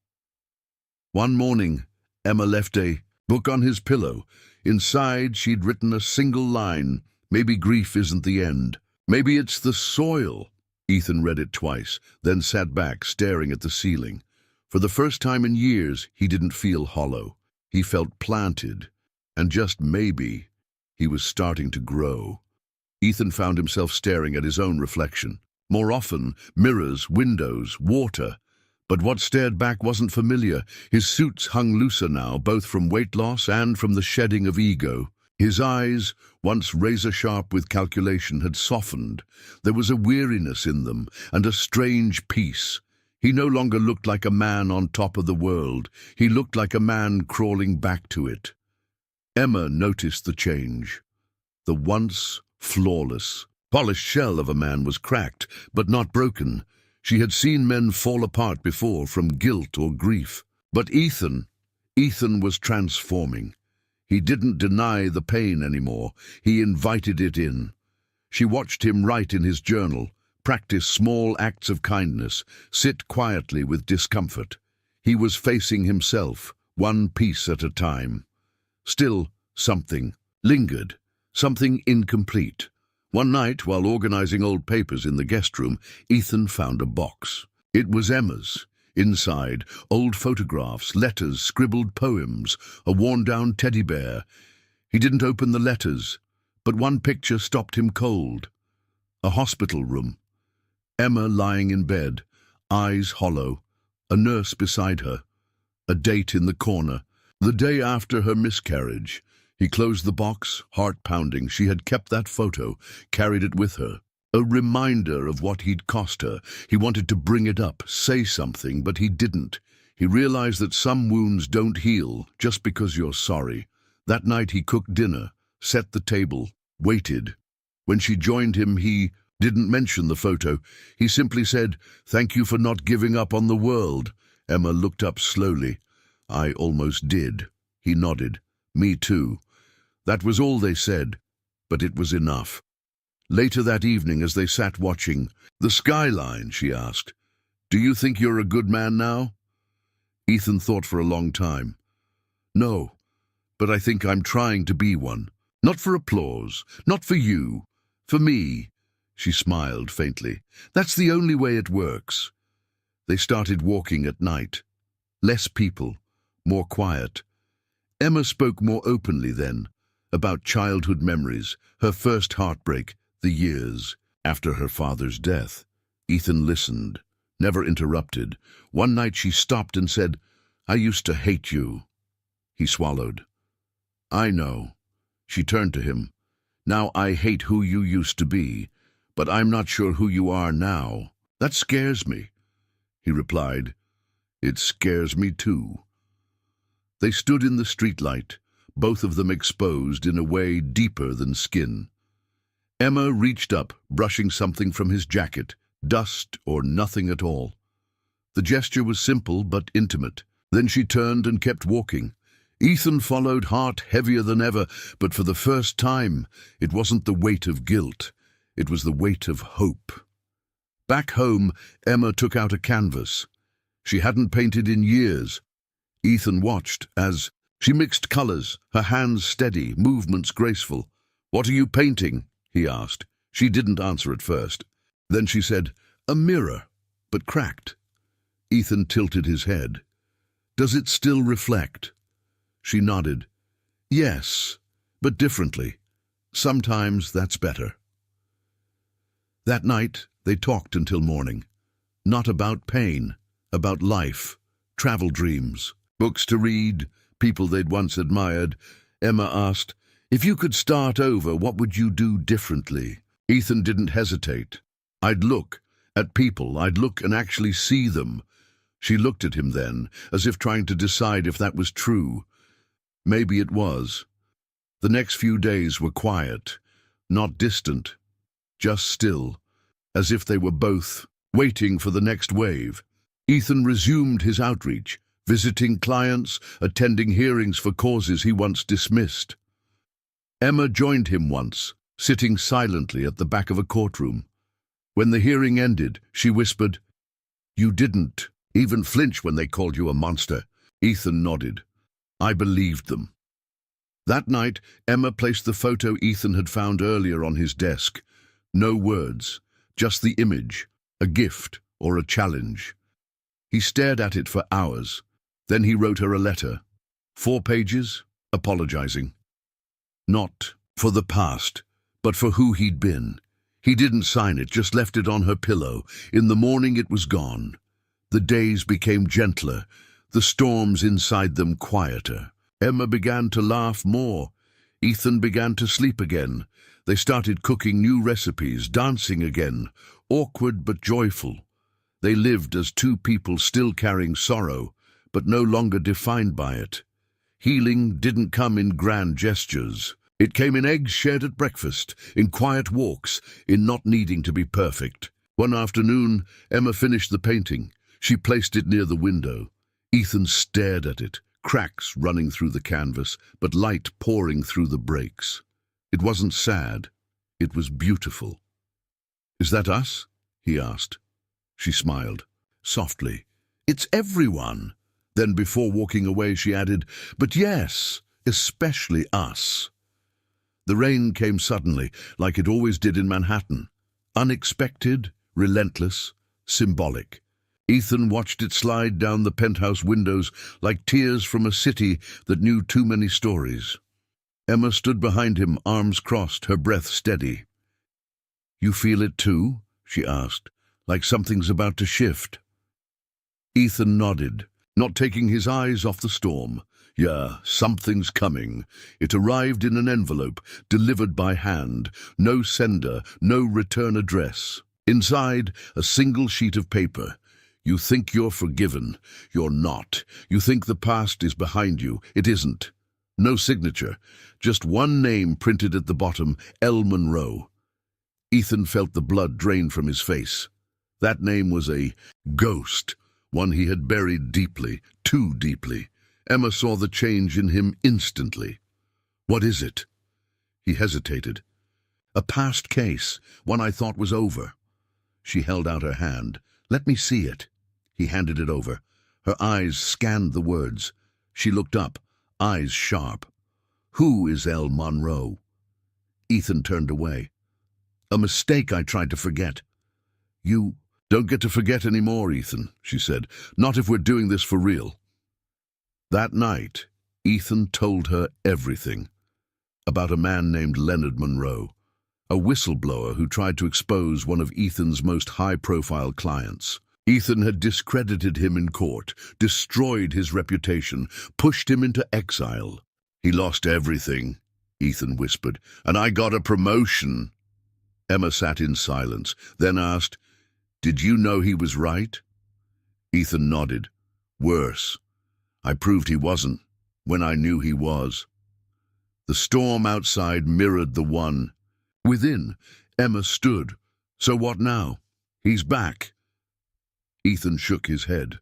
One morning, Emma left a book on his pillow. Inside, she'd written a single line, "Maybe grief isn't the end. Maybe it's the soil." Ethan read it twice, then sat back, staring at the ceiling. For the first time in years, he didn't feel hollow. He felt planted, and just maybe, he was starting to grow. Ethan found himself staring at his own reflection. More often, mirrors, windows, water. But what stared back wasn't familiar. His suits hung looser now, both from weight loss and from the shedding of ego. His eyes, once razor-sharp with calculation, had softened. There was a weariness in them, and a strange peace. He no longer looked like a man on top of the world. He looked like a man crawling back to it. Emma noticed the change. The once flawless, polished shell of a man was cracked, but not broken. She had seen men fall apart before from guilt or grief. But Ethan was transforming. He didn't deny the pain anymore. He invited it in. She watched him write in his journal, practice small acts of kindness, sit quietly with discomfort. He was facing himself, one piece at a time. Still, something lingered, something incomplete. One night, while organizing old papers in the guest room, Ethan found a box. It was Emma's. Inside, old photographs, letters, scribbled poems, a worn-down teddy bear. He didn't open the letters, but one picture stopped him cold. A hospital room. Emma lying in bed, eyes hollow, a nurse beside her. A date in the corner, the day after her miscarriage. He closed the box, heart pounding. She had kept that photo, carried it with her. A reminder of what he'd cost her. He wanted to bring it up, say something, but he didn't. He realized that some wounds don't heal just because you're sorry. That night he cooked dinner, set the table, waited. When she joined him, he didn't mention the photo. He simply said, "Thank you for not giving up on the world." Emma looked up slowly. "I almost did." He nodded. "Me too." That was all they said, but it was enough. Later that evening, as they sat watching the skyline, she asked, "Do you think you're a good man now?" Ethan thought for a long time. "No, but I think I'm trying to be one. Not for applause, not for you, for me." She smiled faintly. "That's the only way it works." They started walking at night. Less people, more quiet. Emma spoke more openly then, about childhood memories, her first heartbreak, the years after her father's death. Ethan listened, never interrupted. One night she stopped and said, "I used to hate you." He swallowed. "I know." She turned to him. "Now I hate who you used to be, but I'm not sure who you are now. That scares me." He replied, "It scares me too." They stood in the streetlight, both of them exposed in a way deeper than skin. Emma reached up, brushing something from his jacket, dust or nothing at all. The gesture was simple but intimate. Then she turned and kept walking. Ethan followed, heart heavier than ever, but for the first time, it wasn't the weight of guilt. It was the weight of hope. Back home, Emma took out a canvas. She hadn't painted in years. Ethan watched as she mixed colors, her hands steady, movements graceful. "What are you painting?" he asked. She didn't answer at first. Then she said, "A mirror, but cracked." Ethan tilted his head. "Does it still reflect?" She nodded. "Yes, but differently. Sometimes that's better." That night, they talked until morning. Not about pain, about life, travel dreams, books to read, people they'd once admired. Emma asked, "If you could start over, what would you do differently?" Ethan didn't hesitate. "I'd look at people, I'd look and actually see them." She looked at him then, as if trying to decide if that was true. Maybe it was. The next few days were quiet, not distant, just still, as if they were both waiting for the next wave. Ethan resumed his outreach, visiting clients, attending hearings for causes he once dismissed. Emma joined him once, sitting silently at the back of a courtroom. When the hearing ended, she whispered, "You didn't even flinch when they called you a monster." Ethan nodded. "I believed them." That night, Emma placed the photo Ethan had found earlier on his desk. No words, just the image, a gift or a challenge. He stared at it for hours. Then he wrote her a letter. 4 pages, apologizing. Not for the past, but for who he'd been. He didn't sign it, just left it on her pillow. In the morning it was gone. The days became gentler, the storms inside them quieter. Emma began to laugh more. Ethan began to sleep again. They started cooking new recipes, dancing again, awkward but joyful. They lived as two people still carrying sorrow, but no longer defined by it. Healing didn't come in grand gestures. It came in eggs shared at breakfast, in quiet walks, in not needing to be perfect. One afternoon, Emma finished the painting. She placed it near the window. Ethan stared at it, cracks running through the canvas, but light pouring through the breaks. It wasn't sad. It was beautiful. "Is that us?" he asked. She smiled, softly. "It's everyone." Then before walking away she added, "But yes, especially us." The rain came suddenly, like it always did in Manhattan. Unexpected, relentless, symbolic. Ethan watched it slide down the penthouse windows like tears from a city that knew too many stories. Emma stood behind him, arms crossed, her breath steady. "You feel it too?" she asked, "like something's about to shift?" Ethan nodded, not taking his eyes off the storm. "Yeah, something's coming." It arrived in an envelope, delivered by hand. No sender, no return address. Inside, a single sheet of paper. "You think you're forgiven. You're not. You think the past is behind you. It isn't." No signature, just one name printed at the bottom, L. Monroe. Ethan felt the blood drain from his face. That name was a ghost, one he had buried deeply, too deeply. Emma saw the change in him instantly. "What is it?" He hesitated. "A past case, one I thought was over." She held out her hand. "Let me see it." He handed it over. Her eyes scanned the words. She looked up, eyes sharp. "Who is L. Monroe?" Ethan turned away. "A mistake I tried to forget." "You don't get to forget anymore, Ethan," she said. "Not if we're doing this for real." That night, Ethan told her everything. About a man named Leonard Monroe, a whistleblower who tried to expose one of Ethan's most high-profile clients. Ethan had discredited him in court, destroyed his reputation, pushed him into exile. "He lost everything," Ethan whispered, "and I got a promotion." Emma sat in silence, then asked, "Did you know he was right?" Ethan nodded. "Worse. I proved he wasn't, when I knew he was." The storm outside mirrored the one. Within, Emma stood. "So what now?" "He's back." Ethan shook his head.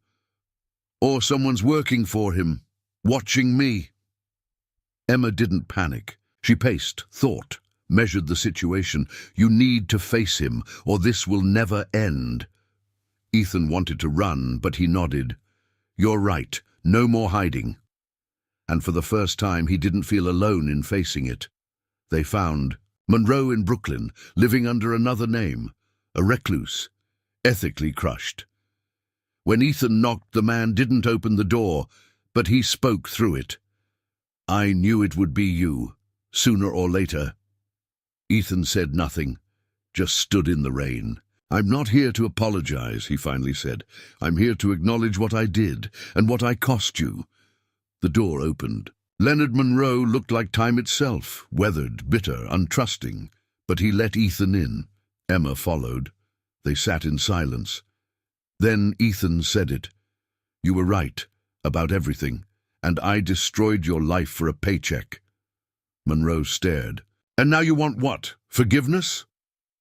"Or someone's working for him, watching me." Emma didn't panic. She paced, thought, measured the situation. "You need to face him, or this will never end." Ethan wanted to run, but he nodded. "You're right. No more hiding." And for the first time, he didn't feel alone in facing it. They found Monroe in Brooklyn, living under another name, a recluse, ethically crushed. When Ethan knocked, the man didn't open the door, but he spoke through it. "I knew it would be you, sooner or later." Ethan said nothing, just stood in the rain. "I'm not here to apologize," he finally said. "I'm here to acknowledge what I did and what I cost you." The door opened. Leonard Monroe looked like time itself, weathered, bitter, untrusting. But he let Ethan in. Emma followed. They sat in silence. Then Ethan said it. "You were right about everything, and I destroyed your life for a paycheck." Monroe stared. "And now you want what? Forgiveness?"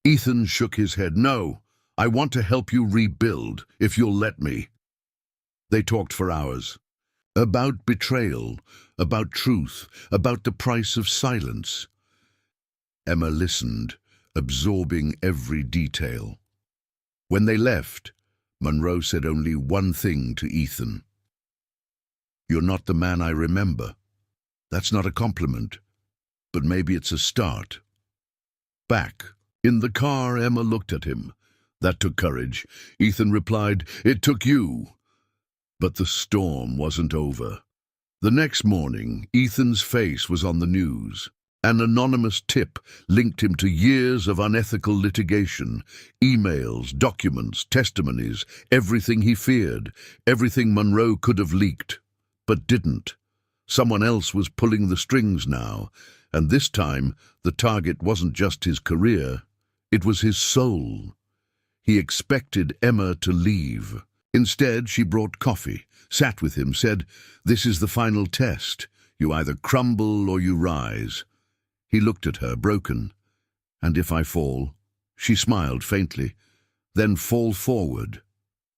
Ethan shook his head. "No, I want to help you rebuild, if you'll let me." They talked for hours. About betrayal, about truth, about the price of silence. Emma listened, absorbing every detail. When they left, Monroe said only one thing to Ethan. "You're not the man I remember." That's not a compliment, but maybe it's a start. Back, in the car, Emma looked at him. That took courage. Ethan replied, "It took you." But the storm wasn't over. The next morning, Ethan's face was on the news. An anonymous tip linked him to years of unethical litigation, emails, documents, testimonies, everything he feared, everything Monroe could have leaked, but didn't. Someone else was pulling the strings now, and this time the target wasn't just his career, it was his soul. He expected Emma to leave. Instead, she brought coffee, sat with him, said, "This is the final test. You either crumble or you rise." He looked at her, broken. "And if I fall?" She smiled faintly. "Then fall forward.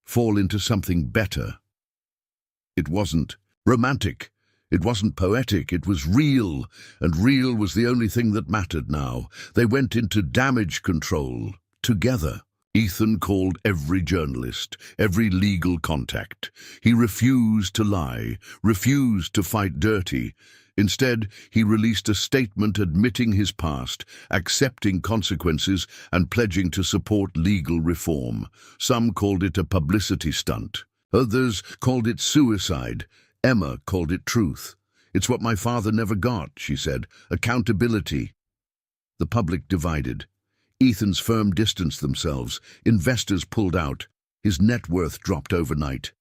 Fall into something better." It wasn't romantic. It wasn't poetic. It was real, and real was the only thing that mattered now. They went into damage control, together. Ethan called every journalist, every legal contact. He refused to lie, refused to fight dirty. Instead, he released a statement admitting his past, accepting consequences, and pledging to support legal reform. Some called it a publicity stunt. Others called it suicide. Emma called it truth. "It's what my father never got," she said. "Accountability." The public divided. Ethan's firm distanced themselves. Investors pulled out. His net worth dropped overnight.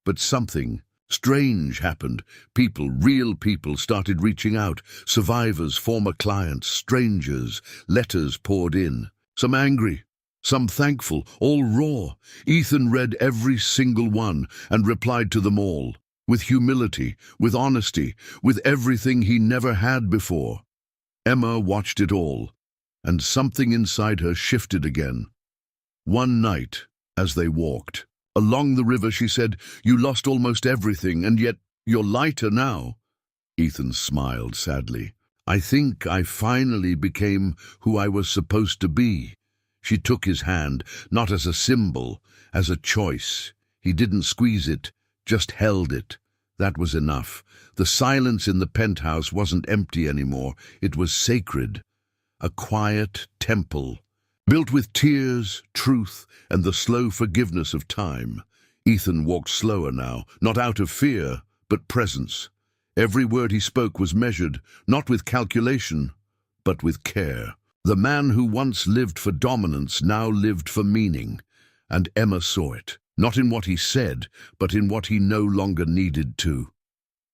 But something strange happened. People, real people, started reaching out. Survivors, former clients, strangers. Letters poured in. Some angry, some thankful, all raw. Ethan read every single one and replied to them all. With humility, with honesty, with everything he never had before. Emma watched it all, and something inside her shifted again. One night, as they walked along the river, she said, "You lost almost everything, and yet you're lighter now." Ethan smiled sadly. "I think I finally became who I was supposed to be." She took his hand, not as a symbol, as a choice. He didn't squeeze it, just held it. That was enough. The silence in the penthouse wasn't empty anymore. It was sacred. A quiet temple, built with tears, truth, and the slow forgiveness of time. Ethan walked slower now, not out of fear, but presence. Every word he spoke was measured, not with calculation, but with care. The man who once lived for dominance now lived for meaning, and Emma saw it, not in what he said, but in what he no longer needed to.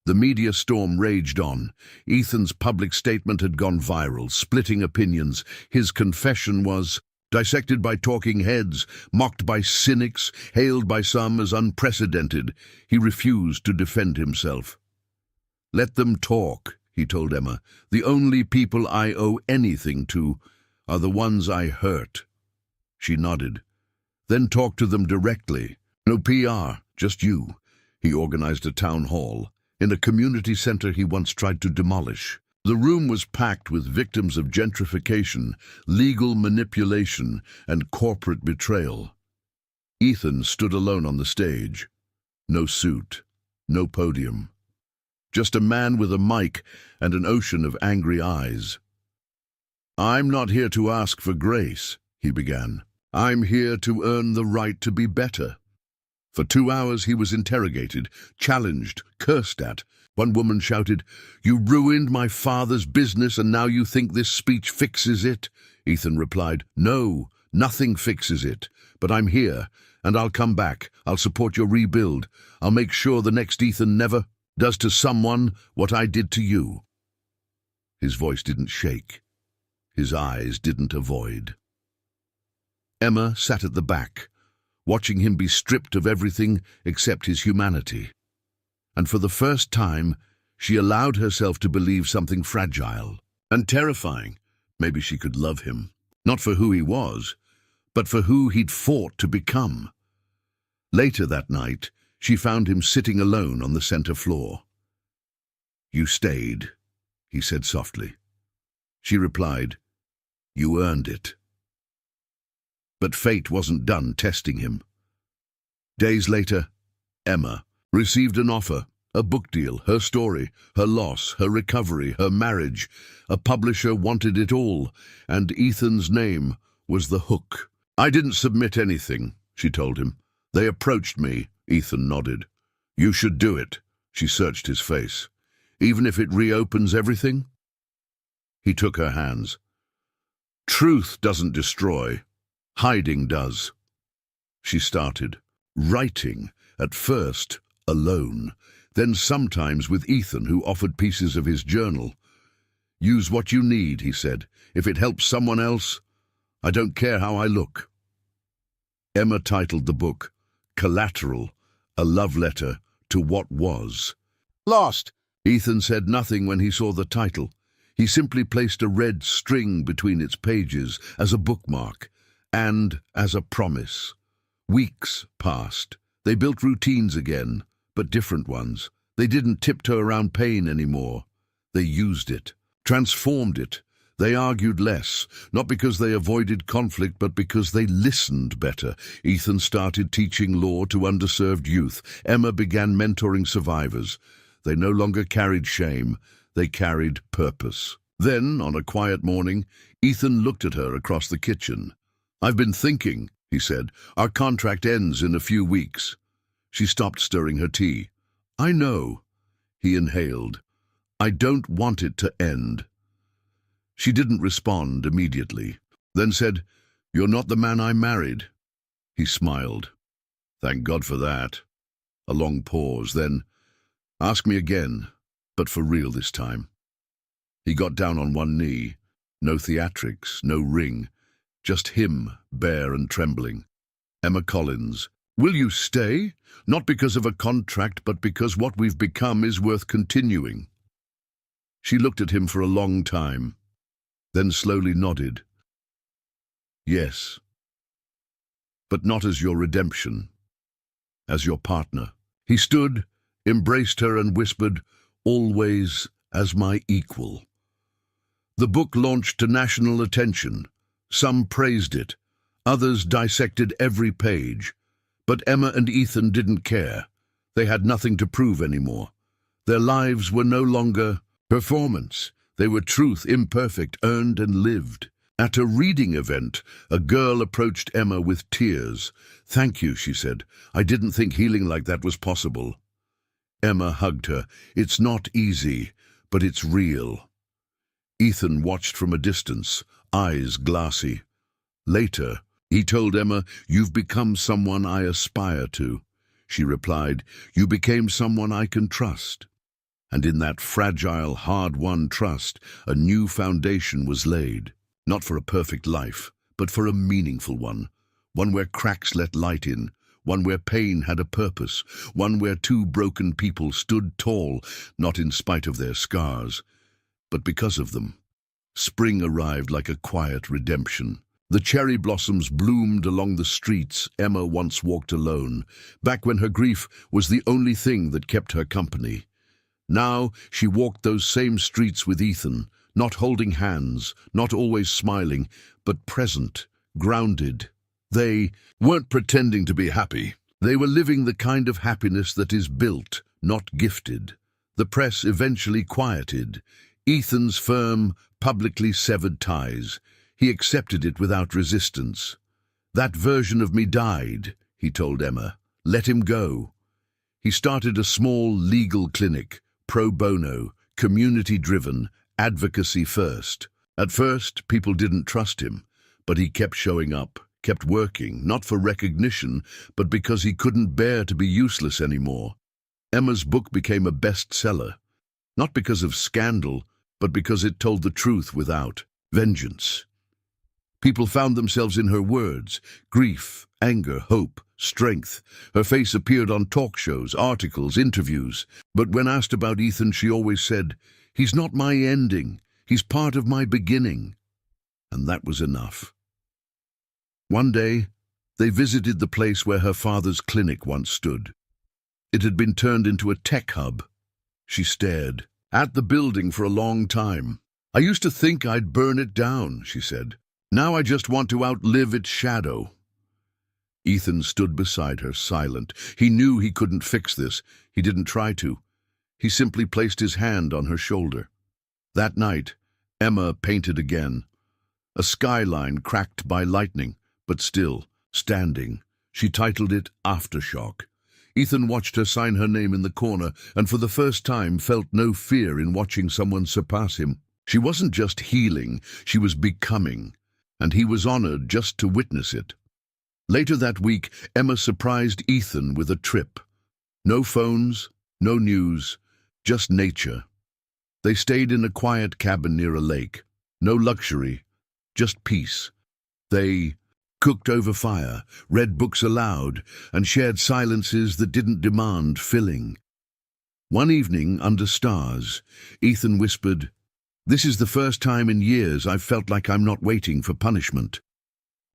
The media storm raged on. Ethan's public statement had gone viral, splitting opinions. His confession was dissected by talking heads, mocked by cynics, hailed by some as unprecedented. He refused to defend himself. "Let them talk," he told Emma. "The only people I owe anything to are the ones I hurt." She nodded. "Then talk to them directly. No PR, just you." He organized a town hall in a community center he once tried to demolish. The room was packed with victims of gentrification, legal manipulation, and corporate betrayal. Ethan stood alone on the stage. No suit, no podium. Just a man with a mic and an ocean of angry eyes. "I'm not here to ask for grace," he began. "I'm here to earn the right to be better." For 2 hours he was interrogated, challenged, cursed at. One woman shouted, "You ruined my father's business and now you think this speech fixes it?" Ethan replied, "No, nothing fixes it. But I'm here, and I'll come back. I'll support your rebuild. I'll make sure the next Ethan never does to someone what I did to you." His voice didn't shake. His eyes didn't avoid. Emma sat at the back, watching him be stripped of everything except his humanity. And for the first time, she allowed herself to believe something fragile and terrifying. Maybe she could love him, not for who he was, but for who he'd fought to become. Later that night, she found him sitting alone on the center floor. "You stayed," he said softly. She replied, "You earned it." But fate wasn't done testing him. Days later, Emma received an offer, a book deal, her story, her loss, her recovery, her marriage. A publisher wanted it all, and Ethan's name was the hook. "I didn't submit anything," she told him. "They approached me." Ethan nodded. "You should do it." She searched his face. "Even if it reopens everything?" He took her hands. "Truth doesn't destroy. Hiding does." She started, writing, at first alone, then sometimes with Ethan, who offered pieces of his journal. "Use what you need," he said. "If it helps someone else, I don't care how I look." Emma titled the book, Collateral, a love letter to what was. "Lost." Ethan said nothing when he saw the title. He simply placed a red string between its pages as a bookmark and as a promise. Weeks passed. They built routines again, but different ones. They didn't tiptoe around pain anymore. They used it, transformed it. They argued less, not because they avoided conflict, but because they listened better. Ethan started teaching law to underserved youth. Emma began mentoring survivors. They no longer carried shame, they carried purpose. Then, on a quiet morning, Ethan looked at her across the kitchen. "I've been thinking," he said. "Our contract ends in a few weeks." She stopped stirring her tea. "I know," he inhaled. "I don't want it to end." She didn't respond immediately, then said, "You're not the man I married." He smiled. "Thank God for that." A long pause, then, "Ask me again, but for real this time." He got down on one knee. No theatrics, no ring, just him, bare and trembling. "Emma Collins, will you stay? Not because of a contract, but because what we've become is worth continuing." She looked at him for a long time, then slowly nodded. "Yes, but not as your redemption, as your partner." He stood, embraced her and whispered, "Always as my equal." The book launched to national attention. Some praised it, others dissected every page. But Emma and Ethan didn't care. They had nothing to prove anymore. Their lives were no longer performance. They were truth, imperfect, earned and lived. At a reading event, a girl approached Emma with tears. "Thank you," she said. "I didn't think healing like that was possible." Emma hugged her. "It's not easy, but it's real." Ethan watched from a distance, eyes glassy. Later, he told Emma, "You've become someone I aspire to." She replied, "You became someone I can trust." And in that fragile, hard-won trust, a new foundation was laid. Not for a perfect life, but for a meaningful one. One where cracks let light in, one where pain had a purpose, one where two broken people stood tall, not in spite of their scars, but because of them. Spring arrived like a quiet redemption. The cherry blossoms bloomed along the streets Emma once walked alone, back when her grief was the only thing that kept her company. Now she walked those same streets with Ethan, not holding hands, not always smiling, but present, grounded. They weren't pretending to be happy. They were living the kind of happiness that is built, not gifted. The press eventually quieted Ethan's firm, publicly severed ties. He accepted it without resistance. "That version of me died," he told Emma. "Let him go." He started a small legal clinic, pro bono, community-driven, advocacy first. At first, people didn't trust him, but he kept showing up, kept working, not for recognition, but because he couldn't bear to be useless anymore. Emma's book became a bestseller, not because of scandal, but because it told the truth without vengeance. People found themselves in her words: grief, anger, hope, strength. Her face appeared on talk shows, articles, interviews. But when asked about Ethan, she always said, "He's not my ending, he's part of my beginning." And that was enough. One day, they visited the place where her father's clinic once stood. It had been turned into a tech hub. She stared at the building for a long time. "I used to think I'd burn it down," she said. "Now I just want to outlive its shadow." Ethan stood beside her, silent. He knew he couldn't fix this. He didn't try to. He simply placed his hand on her shoulder. That night, Emma painted again. A skyline cracked by lightning, but still, standing. She titled it Aftershock. Ethan watched her sign her name in the corner, and for the first time felt no fear in watching someone surpass him. She wasn't just healing, she was becoming, and he was honored just to witness it. Later that week, Emma surprised Ethan with a trip. No phones, no news, just nature. They stayed in a quiet cabin near a lake. No luxury, just peace. They cooked over fire, read books aloud, and shared silences that didn't demand filling. One evening, under stars, Ethan whispered, "This is the first time in years I've felt like I'm not waiting for punishment."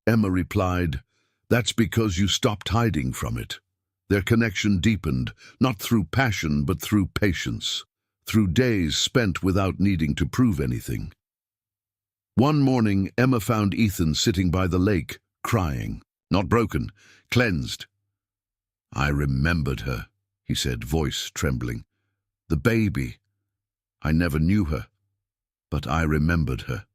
Emma replied, "That's because you stopped hiding from it." Their connection deepened, not through passion but through patience, through days spent without needing to prove anything. One morning, Emma found Ethan sitting by the lake, crying. Not broken, cleansed. "I remembered her," he said, voice trembling. "The baby. I never knew her, but I remembered her."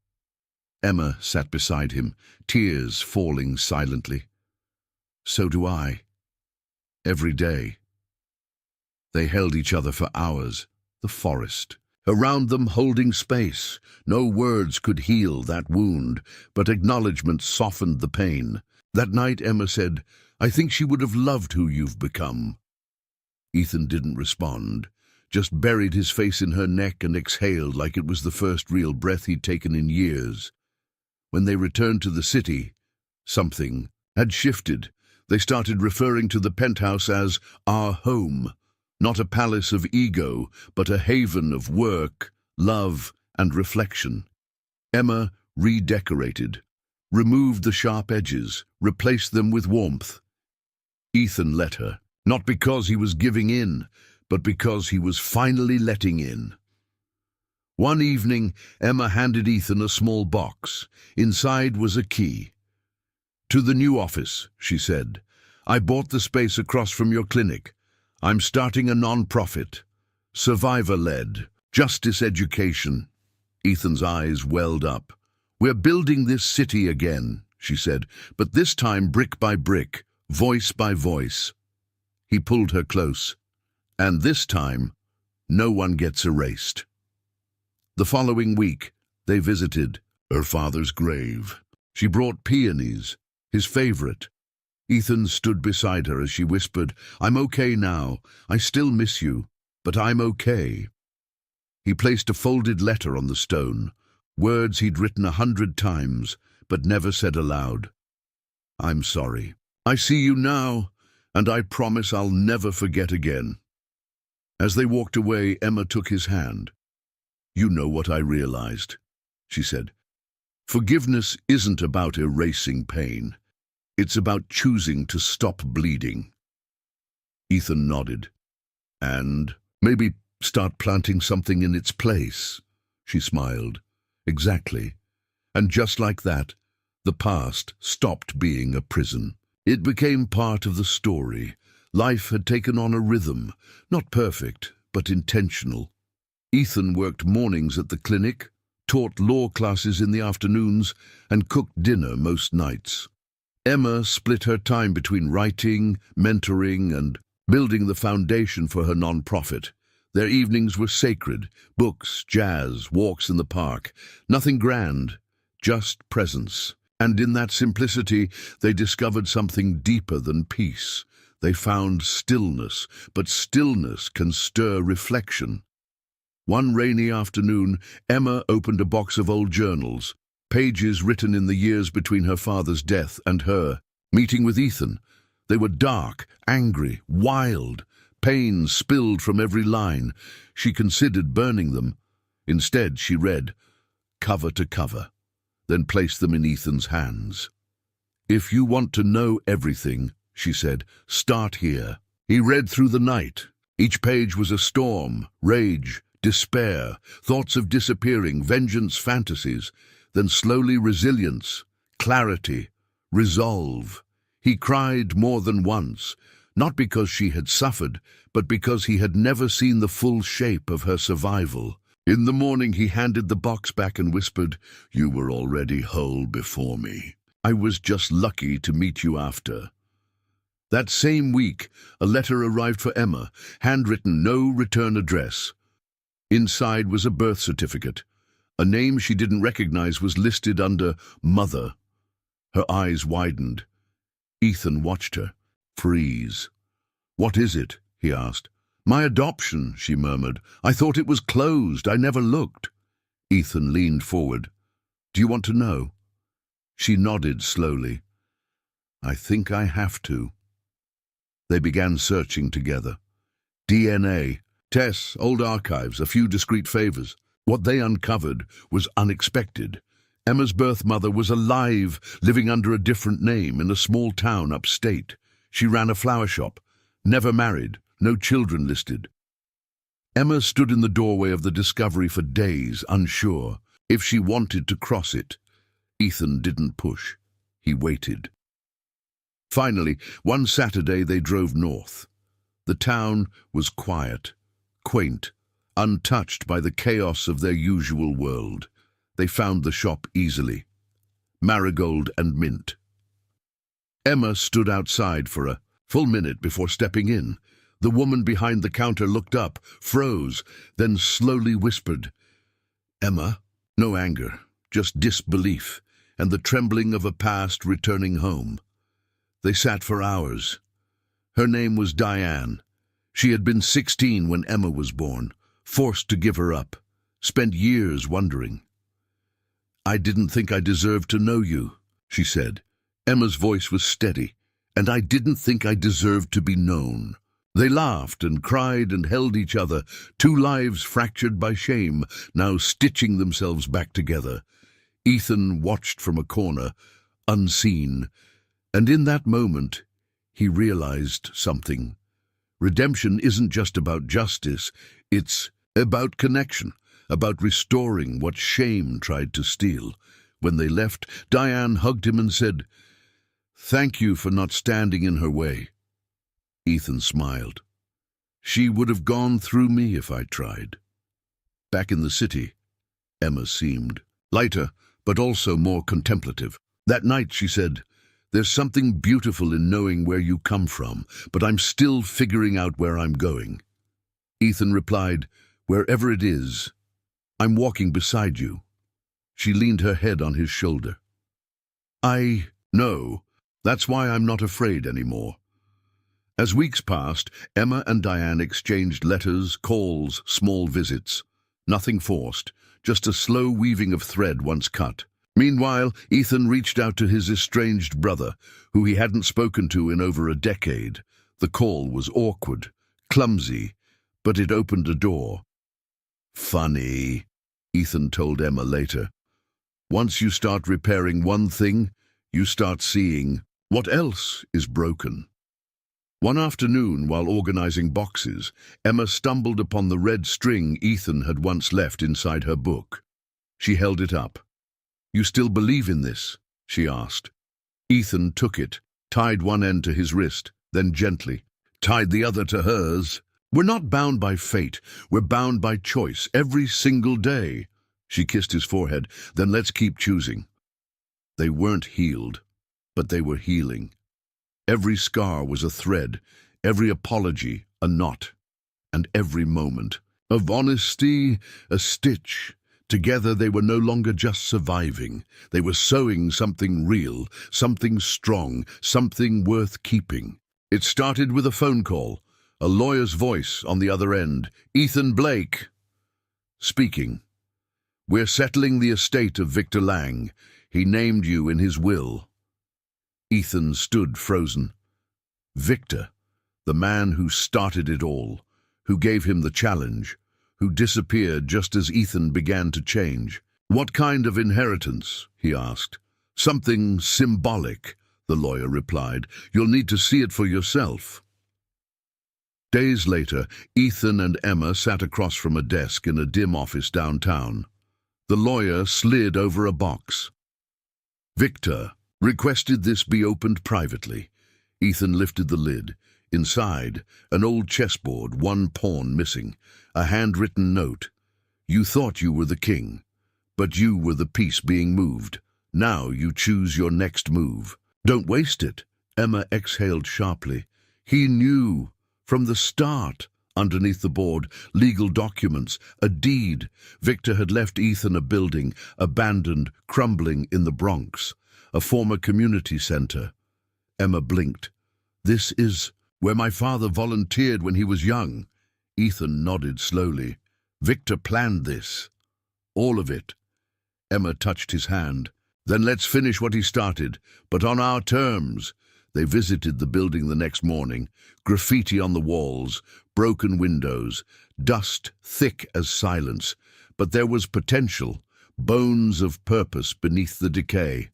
Emma sat beside him, tears falling silently. "So do I. Every day." They held each other for hours. The forest. Around them, holding space. No words could heal that wound, but acknowledgement softened the pain. That night, Emma said, "I think she would have loved who you've become." Ethan didn't respond, just buried his face in her neck and exhaled like it was the first real breath he'd taken in years. When they returned to the city, something had shifted. They started referring to the penthouse as our home, not a palace of ego, but a haven of work, love, and reflection. Emma redecorated, removed the sharp edges, replaced them with warmth. Ethan let her, not because he was giving in, but because he was finally letting in. One evening, Emma handed Ethan a small box. Inside was a key. "To the new office," she said. "I bought the space across from your clinic. I'm starting a non-profit, survivor-led, justice education." Ethan's eyes welled up. "We're building this city again," she said, "but this time brick by brick, voice by voice." He pulled her close. "And this time, no one gets erased." The following week, they visited her father's grave. She brought peonies, his favorite. Ethan stood beside her as she whispered, "I'm okay now. I still miss you, but I'm okay." He placed a folded letter on the stone, words he'd written 100 times, but never said aloud. "I'm sorry. I see you now, and I promise I'll never forget again." As they walked away, Emma took his hand. "You know what I realized," she said. "Forgiveness isn't about erasing pain. It's about choosing to stop bleeding." Ethan nodded. "And maybe start planting something in its place," she smiled. "Exactly. And just like that, the past stopped being a prison. It became part of the story. Life had taken on a rhythm, not perfect, but intentional. Ethan worked mornings at the clinic, taught law classes in the afternoons, and cooked dinner most nights. Emma split her time between writing, mentoring, and building the foundation for her non-profit. Their evenings were sacred: books, jazz, walks in the park. Nothing grand, just presence. And in that simplicity, they discovered something deeper than peace. They found stillness, but stillness can stir reflection. One rainy afternoon, Emma opened a box of old journals, pages written in the years between her father's death and her meeting with Ethan. They were dark, angry, wild. Pain spilled from every line. She considered burning them. Instead, she read, cover to cover, then placed them in Ethan's hands. "If you want to know everything," she said, "start here." He read through the night. Each page was a storm, rage, despair, thoughts of disappearing, vengeance, fantasies, then slowly resilience, clarity, resolve. He cried more than once, not because she had suffered, but because he had never seen the full shape of her survival. In the morning he handed the box back and whispered, "You were already whole before me. I was just lucky to meet you after." That same week, a letter arrived for Emma, handwritten, no return address. Inside was a birth certificate. A name she didn't recognize was listed under Mother. Her eyes widened. Ethan watched her freeze. "What is it?" he asked. "My adoption," she murmured. "I thought it was closed. I never looked." Ethan leaned forward. "Do you want to know?" She nodded slowly. "I think I have to." They began searching together. DNA, tests, old archives, a few discreet favors. What they uncovered was unexpected. Emma's birth mother was alive, living under a different name in a small town upstate. She ran a flower shop, never married, no children listed. Emma stood in the doorway of the discovery for days, unsure. if she wanted to cross it. Ethan didn't push. He waited. Finally, one Saturday they drove north. The town was quiet, quaint, untouched by the chaos of their usual world. They found the shop easily. Marigold and mint. Emma stood outside for a full minute before stepping in. The woman behind the counter looked up, froze, then slowly whispered, "Emma?" No anger, just disbelief, and the trembling of a past returning home. They sat for hours. Her name was Diane. She had been 16 when Emma was born, forced to give her up, spent years wondering. "I didn't think I deserved to know you," she said. Emma's voice was steady, "and I didn't think I deserved to be known." They laughed and cried and held each other, two lives fractured by shame, now stitching themselves back together. Ethan watched from a corner, unseen, and in that moment, he realized something. Redemption isn't just about justice, it's about connection, about restoring what shame tried to steal. When they left, Diane hugged him and said, "Thank you for not standing in her way." Ethan smiled. "She would have gone through me if I tried." Back in the city, Emma seemed lighter, but also more contemplative. That night she said, "There's something beautiful in knowing where you come from, but I'm still figuring out where I'm going." Ethan replied, "Wherever it is, I'm walking beside you." She leaned her head on his shoulder. "I know. That's why I'm not afraid anymore." As weeks passed, Emma and Diane exchanged letters, calls, small visits. Nothing forced, just a slow weaving of thread once cut. Meanwhile, Ethan reached out to his estranged brother, who he hadn't spoken to in over a decade. The call was awkward, clumsy, but it opened a door. "Funny," Ethan told Emma later. "Once you start repairing one thing, you start seeing what else is broken." One afternoon, while organizing boxes, Emma stumbled upon the red string Ethan had once left inside her book. She held it up. "You still believe in this?" she asked. Ethan took it, tied one end to his wrist, then gently tied the other to hers. "We're not bound by fate. We're bound by choice, every single day." She kissed his forehead. "Then let's keep choosing." They weren't healed, but they were healing. Every scar was a thread, every apology a knot, and every moment of honesty a stitch. Together they were no longer just surviving. They were sewing something real, something strong, something worth keeping. It started with a phone call, a lawyer's voice on the other end. "Ethan Blake speaking. We're settling the estate of Victor Lang. He named you in his will." Ethan stood frozen. Victor, the man who started it all, who gave him the challenge, who disappeared just as Ethan began to change. "What kind of inheritance?" he asked. "Something symbolic," the lawyer replied. "You'll need to see it for yourself." Days later, Ethan and Emma sat across from a desk in a dim office downtown. The lawyer slid over a box. "Victor requested this be opened privately." Ethan lifted the lid. Inside, an old chessboard, one pawn missing, a handwritten note. "You thought you were the king, but you were the piece being moved. Now you choose your next move. Don't waste it." Emma exhaled sharply. He knew from the start. Underneath the board, legal documents, a deed. Victor had left Ethan a building, abandoned, crumbling in the Bronx, a former community center. Emma blinked. "This is where my father volunteered when he was young." Ethan nodded slowly. "Victor planned this. All of it." Emma touched his hand. "Then let's finish what he started, but on our terms." They visited the building the next morning. Graffiti on the walls, broken windows, dust thick as silence. But there was potential, bones of purpose beneath the decay.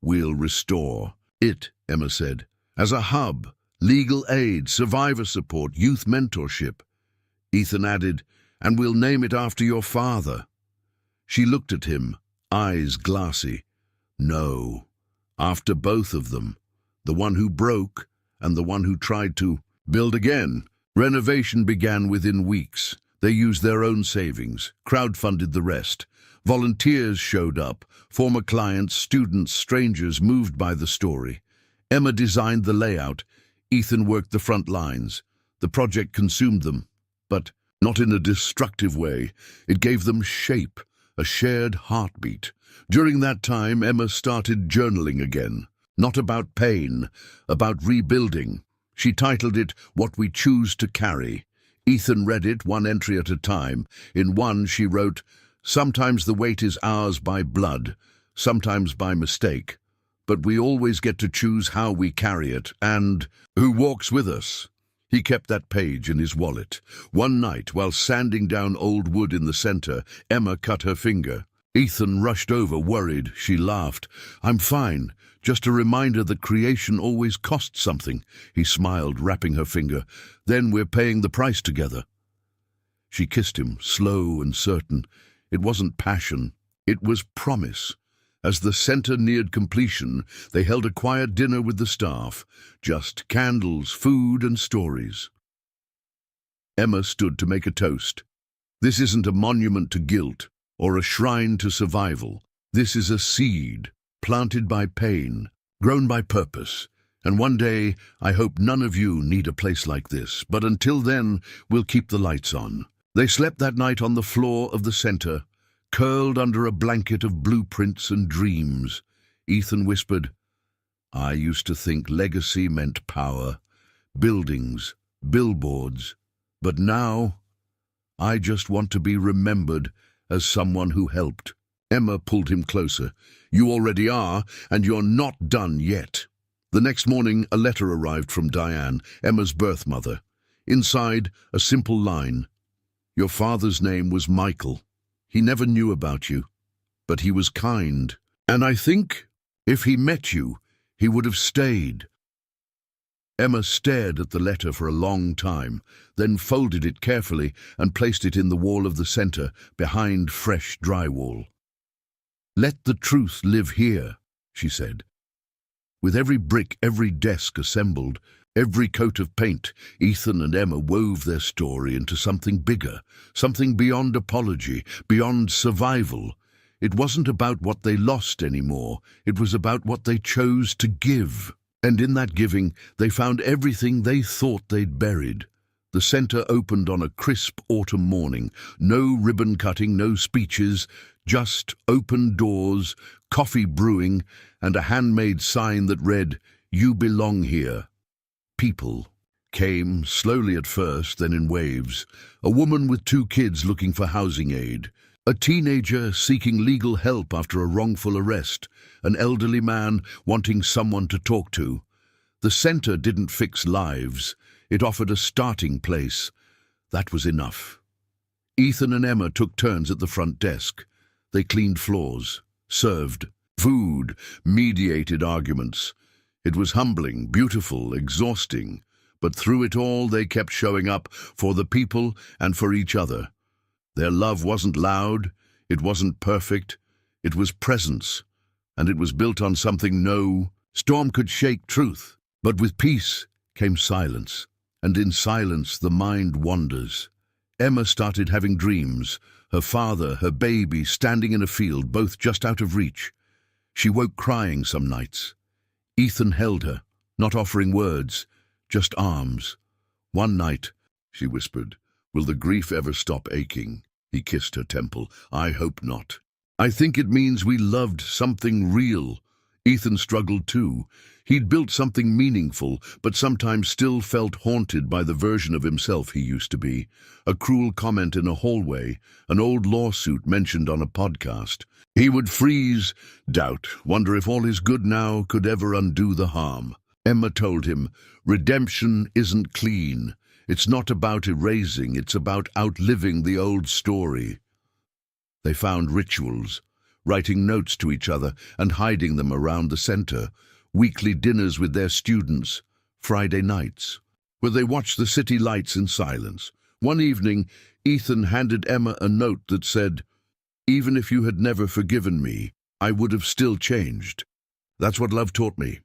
"We'll restore it," Emma said, "as a hub, legal aid, survivor support, youth mentorship." Ethan added, "And we'll name it after your father." She looked at him, eyes glassy. No. After both of them. The one who broke and the one who tried to build again. Renovation began within weeks. They used their own savings, crowdfunded the rest. Volunteers showed up, former clients, students, strangers moved by the story. Emma designed the layout. Ethan worked the front lines. The project consumed them, but not in a destructive way. It gave them shape, a shared heartbeat. During that time, Emma started journaling again. Not about pain, about rebuilding. She titled it, "What We Choose to Carry." Ethan read it, one entry at a time. In one, she wrote, "Sometimes the weight is ours by blood, sometimes by mistake, but we always get to choose how we carry it and who walks with us." He kept that page in his wallet. One night, while sanding down old wood in the center, Emma cut her finger. Ethan rushed over, worried. She laughed. "I'm fine. Just a reminder that creation always costs something." He smiled, wrapping her finger. "Then we're paying the price together." She kissed him, slow and certain. It wasn't passion. It was promise. As the center neared completion, they held a quiet dinner with the staff. Just candles, food, and stories. Emma stood to make a toast. "This isn't a monument to guilt or a shrine to survival. This is a seed, planted by pain, grown by purpose. And one day, I hope none of you need a place like this. But until then, we'll keep the lights on." They slept that night on the floor of the center, curled under a blanket of blueprints and dreams. Ethan whispered, "I used to think legacy meant power, buildings, billboards. But now, I just want to be remembered as someone who helped." Emma pulled him closer. "You already are, and you're not done yet." The next morning, a letter arrived from Diane, Emma's birth mother. Inside, a simple line. "Your father's name was Michael. He never knew about you, but he was kind. And I think, if he met you, he would have stayed." Emma stared at the letter for a long time, then folded it carefully and placed it in the wall of the center, behind fresh drywall. "Let the truth live here," she said. With every brick, every desk assembled, every coat of paint, Ethan and Emma wove their story into something bigger, something beyond apology, beyond survival. It wasn't about what they lost anymore. It was about what they chose to give. And in that giving, they found everything they thought they'd buried. The center opened on a crisp autumn morning. No ribbon cutting, no speeches, just open doors, coffee brewing, and a handmade sign that read, "You belong here." People came, slowly at first, then in waves. A woman with 2 kids looking for housing aid. A teenager seeking legal help after a wrongful arrest. An elderly man wanting someone to talk to. The center didn't fix lives. It offered a starting place. That was enough. Ethan and Emma took turns at the front desk. They cleaned floors, served food, mediated arguments. It was humbling, beautiful, exhausting. But through it all, they kept showing up for the people and for each other. Their love wasn't loud, it wasn't perfect, it was presence, and it was built on something no storm could shake truth. But with peace came silence, and in silence the mind wanders. Emma started having dreams, her father, her baby, standing in a field, both just out of reach. She woke crying some nights. Ethan held her, not offering words, just arms. "One night," she whispered, "will the grief ever stop aching?" He kissed her temple. "I hope not. I think it means we loved something real." Ethan struggled too. He'd built something meaningful, but sometimes still felt haunted by the version of himself he used to be. A cruel comment in a hallway, an old lawsuit mentioned on a podcast. He would freeze, doubt, wonder if all his good now could ever undo the harm. Emma told him, redemption isn't clean. It's not about erasing, it's about outliving the old story. They found rituals, writing notes to each other and hiding them around the center, weekly dinners with their students, Friday nights, where they watched the city lights in silence. One evening, Ethan handed Emma a note that said, Even if you had never forgiven me, I would have still changed. That's what love taught me.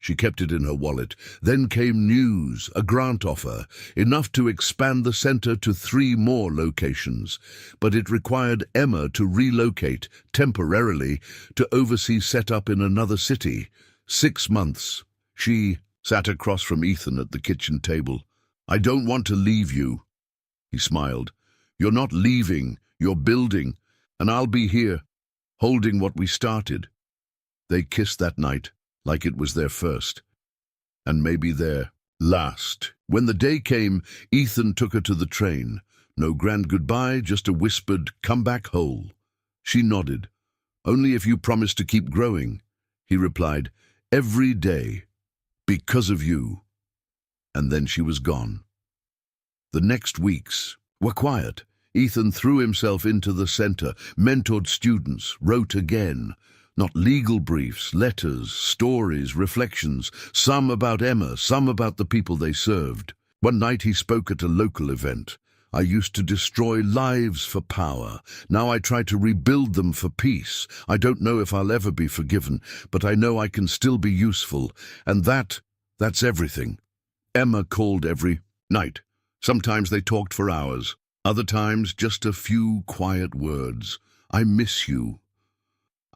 She kept it in her wallet. Then came news, a grant offer, enough to expand the center to 3 more locations. But it required Emma to relocate, temporarily, to oversee setup in another city. 6 months. She sat across from Ethan at the kitchen table. I don't want to leave you. He smiled. You're not leaving, you're building, and I'll be here, holding what we started. They kissed that night, like it was their first, and maybe their last. When the day came, Ethan took her to the train. No grand goodbye, just a whispered, come back whole. She nodded. Only if you promise to keep growing. He replied, every day, because of you. And then she was gone. The next weeks were quiet. Ethan threw himself into the center, mentored students, wrote again. Not legal briefs, letters, stories, reflections, some about Emma, some about the people they served. One night he spoke at a local event. I used to destroy lives for power. Now I try to rebuild them for peace. I don't know if I'll ever be forgiven, but I know I can still be useful. And that's everything. Emma called every night. Sometimes they talked for hours. Other times, just a few quiet words. I miss you.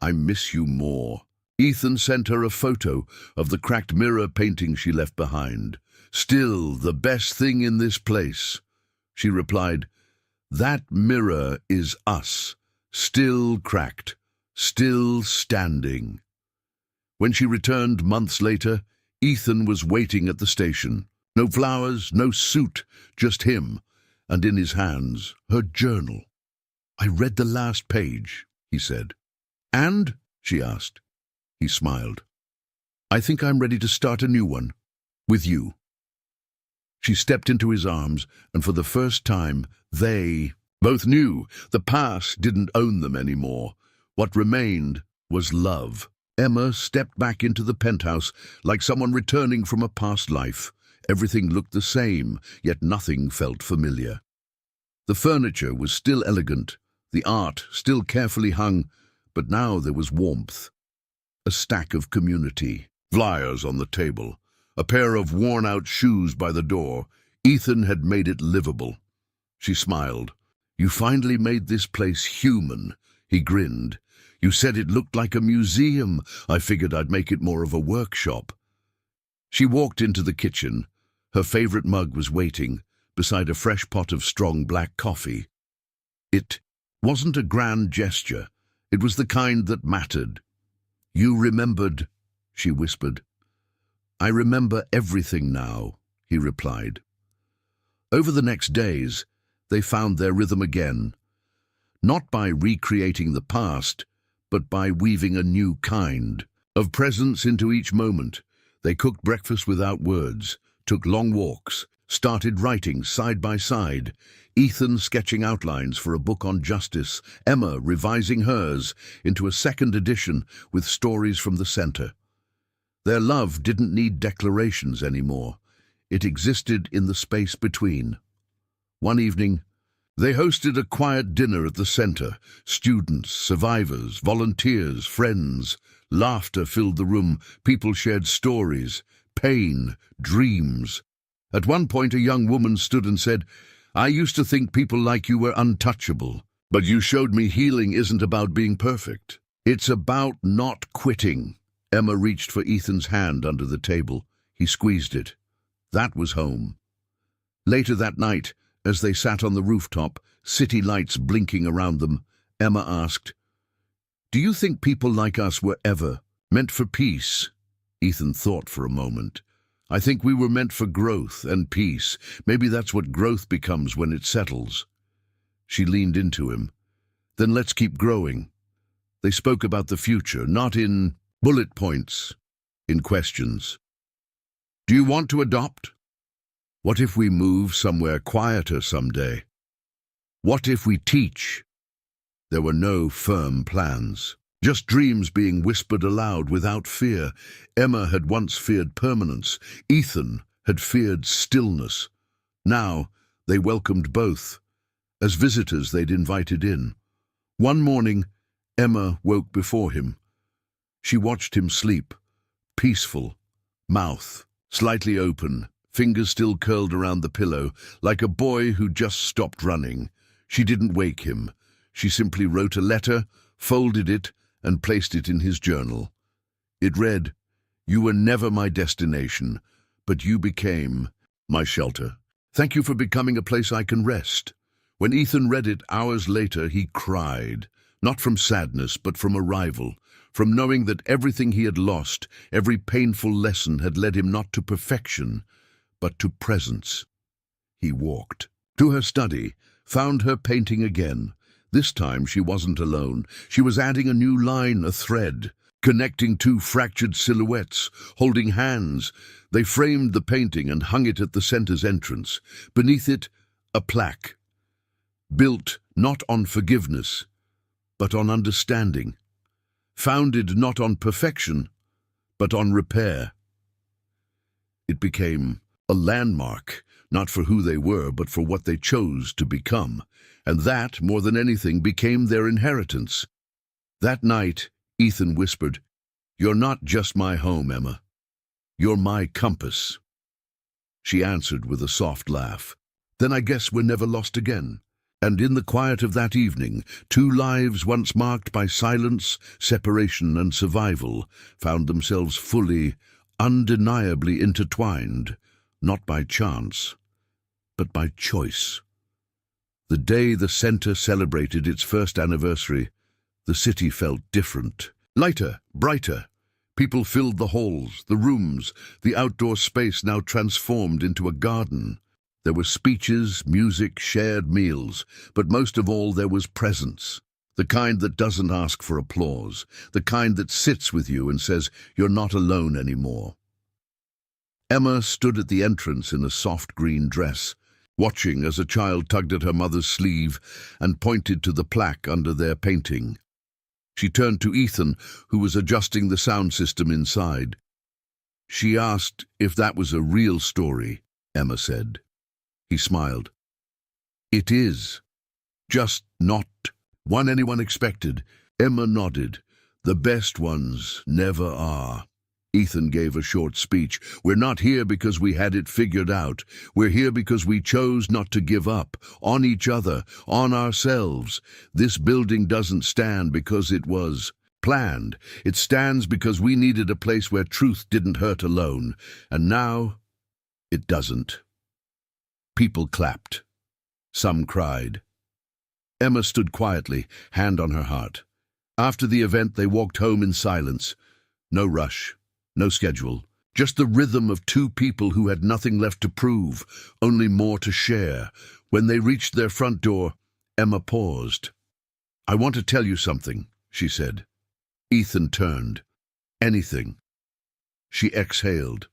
I miss you more. Ethan sent her a photo of the cracked mirror painting she left behind. Still the best thing in this place. She replied, that mirror is us, still cracked, still standing. When she returned months later, Ethan was waiting at the station. No flowers, no suit, just him, and in his hands, her journal. I read the last page, he said. And? She asked. He smiled. I think I'm ready to start a new one. With you. She stepped into his arms, and for the first time, they both knew the past didn't own them anymore. What remained was love. Emma stepped back into the penthouse like someone returning from a past life. Everything looked the same, yet nothing felt familiar. The furniture was still elegant, the art still carefully hung, but now there was warmth. A stack of community, flyers on the table, a pair of worn-out shoes by the door. Ethan had made it livable. She smiled. You finally made this place human. He grinned. You said it looked like a museum. I figured I'd make it more of a workshop. She walked into the kitchen. Her favorite mug was waiting, beside a fresh pot of strong black coffee. It wasn't a grand gesture. It was the kind that mattered. You remembered, she whispered. I remember everything now, he replied. Over the next days, they found their rhythm again, not by recreating the past, but by weaving a new kind of presence into each moment. They cooked breakfast without words, took long walks, started writing side by side, Ethan sketching outlines for a book on justice, Emma revising hers into a second edition with stories from the center. Their love didn't need declarations anymore. It existed in the space between. One evening, they hosted a quiet dinner at the center. Students, survivors, volunteers, friends. Laughter filled the room. People shared stories, pain, dreams. At one point, a young woman stood and said, I used to think people like you were untouchable, but you showed me healing isn't about being perfect. It's about not quitting. Emma reached for Ethan's hand under the table. He squeezed it. That was home. Later that night, as they sat on the rooftop, city lights blinking around them, Emma asked, Do you think people like us were ever meant for peace? Ethan thought for a moment. I think we were meant for growth and peace. Maybe that's what growth becomes when it settles. She leaned into him. Then let's keep growing. They spoke about the future, not in bullet points, in questions. Do you want to adopt? What if we move somewhere quieter someday? What if we teach? There were no firm plans. Just dreams being whispered aloud without fear. Emma had once feared permanence. Ethan had feared stillness. Now they welcomed both. As visitors they'd invited in. One morning, Emma woke before him. She watched him sleep, peaceful, mouth slightly open, fingers still curled around the pillow, like a boy who just stopped running. She didn't wake him. She simply wrote a letter, folded it, and placed it in his journal. It read, "You were never my destination, but you became my shelter. Thank you for becoming a place I can rest." When Ethan read it hours later, he cried, not from sadness, but from arrival, from knowing that everything he had lost, every painful lesson had led him not to perfection, but to presence. He walked to her study, found her painting again. This time she wasn't alone. She was adding a new line, a thread, connecting two fractured silhouettes, holding hands. They framed the painting and hung it at the center's entrance. Beneath it, a plaque, built not on forgiveness, but on understanding, founded not on perfection, but on repair. It became a landmark, not for who they were, but for what they chose to become. And that, more than anything, became their inheritance. That night, Ethan whispered, "You're not just my home, Emma. You're my compass." She answered with a soft laugh. "Then I guess we're never lost again." And in the quiet of that evening, two lives once marked by silence, separation, and survival found themselves fully, undeniably intertwined, not by chance, but by choice. The day the center celebrated its first anniversary, the city felt different. Lighter, brighter. People filled the halls, the rooms, the outdoor space now transformed into a garden. There were speeches, music, shared meals, but most of all there was presence. The kind that doesn't ask for applause, the kind that sits with you and says, "You're not alone anymore." Emma stood at the entrance in a soft green dress, watching as a child tugged at her mother's sleeve and pointed to the plaque under their painting. She turned to Ethan, who was adjusting the sound system inside. She asked if that was a real story, Emma said. He smiled. "It is. Just not one anyone expected." Emma nodded. "The best ones never are." Ethan gave a short speech. "We're not here because we had it figured out. We're here because we chose not to give up, on each other, on ourselves. This building doesn't stand because it was planned. It stands because we needed a place where truth didn't hurt alone. And now, it doesn't." People clapped. Some cried. Emma stood quietly, hand on her heart. After the event, they walked home in silence. No rush, no schedule, just the rhythm of two people who had nothing left to prove, only more to share. When they reached their front door, Emma paused. "I want to tell you something," she said. Ethan turned. "Anything." She exhaled.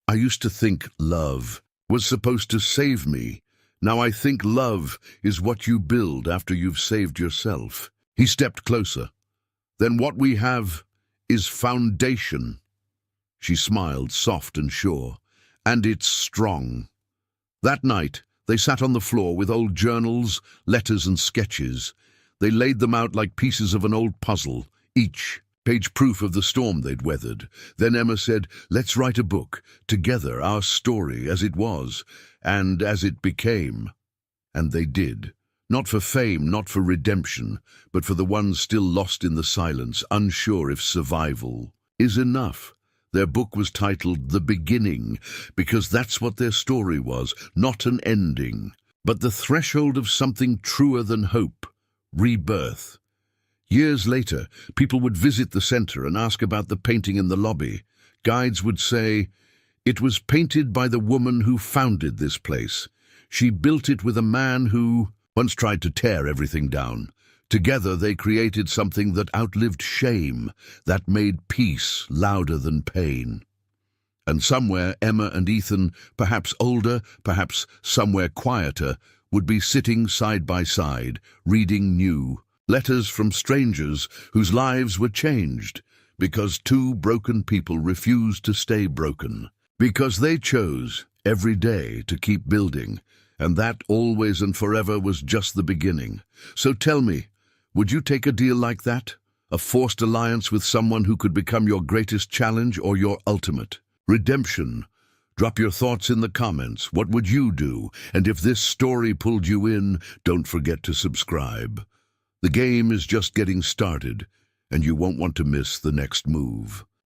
"I used to think love was supposed to save me. Now I think love is what you build after you've saved yourself." He stepped closer. "Then what we have is foundation." She smiled, soft and sure. "And it's strong." That night, they sat on the floor with old journals, letters and sketches. They laid them out like pieces of an old puzzle, each page proof of the storm they'd weathered. Then Emma said, "Let's write a book, together, our story as it was, and as it became." And they did. Not for fame, not for redemption, but for the ones still lost in the silence, unsure if survival is enough. Their book was titled The Beginning, because that's what their story was, not an ending, but the threshold of something truer than hope, rebirth. Years later, people would visit the center and ask about the painting in the lobby. Guides would say, "It was painted by the woman who founded this place. She built it with a man who once tried to tear everything down. Together they created something that outlived shame, that made peace louder than pain." And somewhere Emma and Ethan, perhaps older, perhaps somewhere quieter, would be sitting side by side, reading new letters from strangers whose lives were changed, because two broken people refused to stay broken, because they chose every day to keep building, and that always and forever was just the beginning. So tell me, Would you take a deal like that? A forced alliance with someone who could become your greatest challenge or your ultimate redemption? Drop your thoughts in the comments. What would you do? And if this story pulled you in, don't forget to subscribe. The game is just getting started, and you won't want to miss the next move.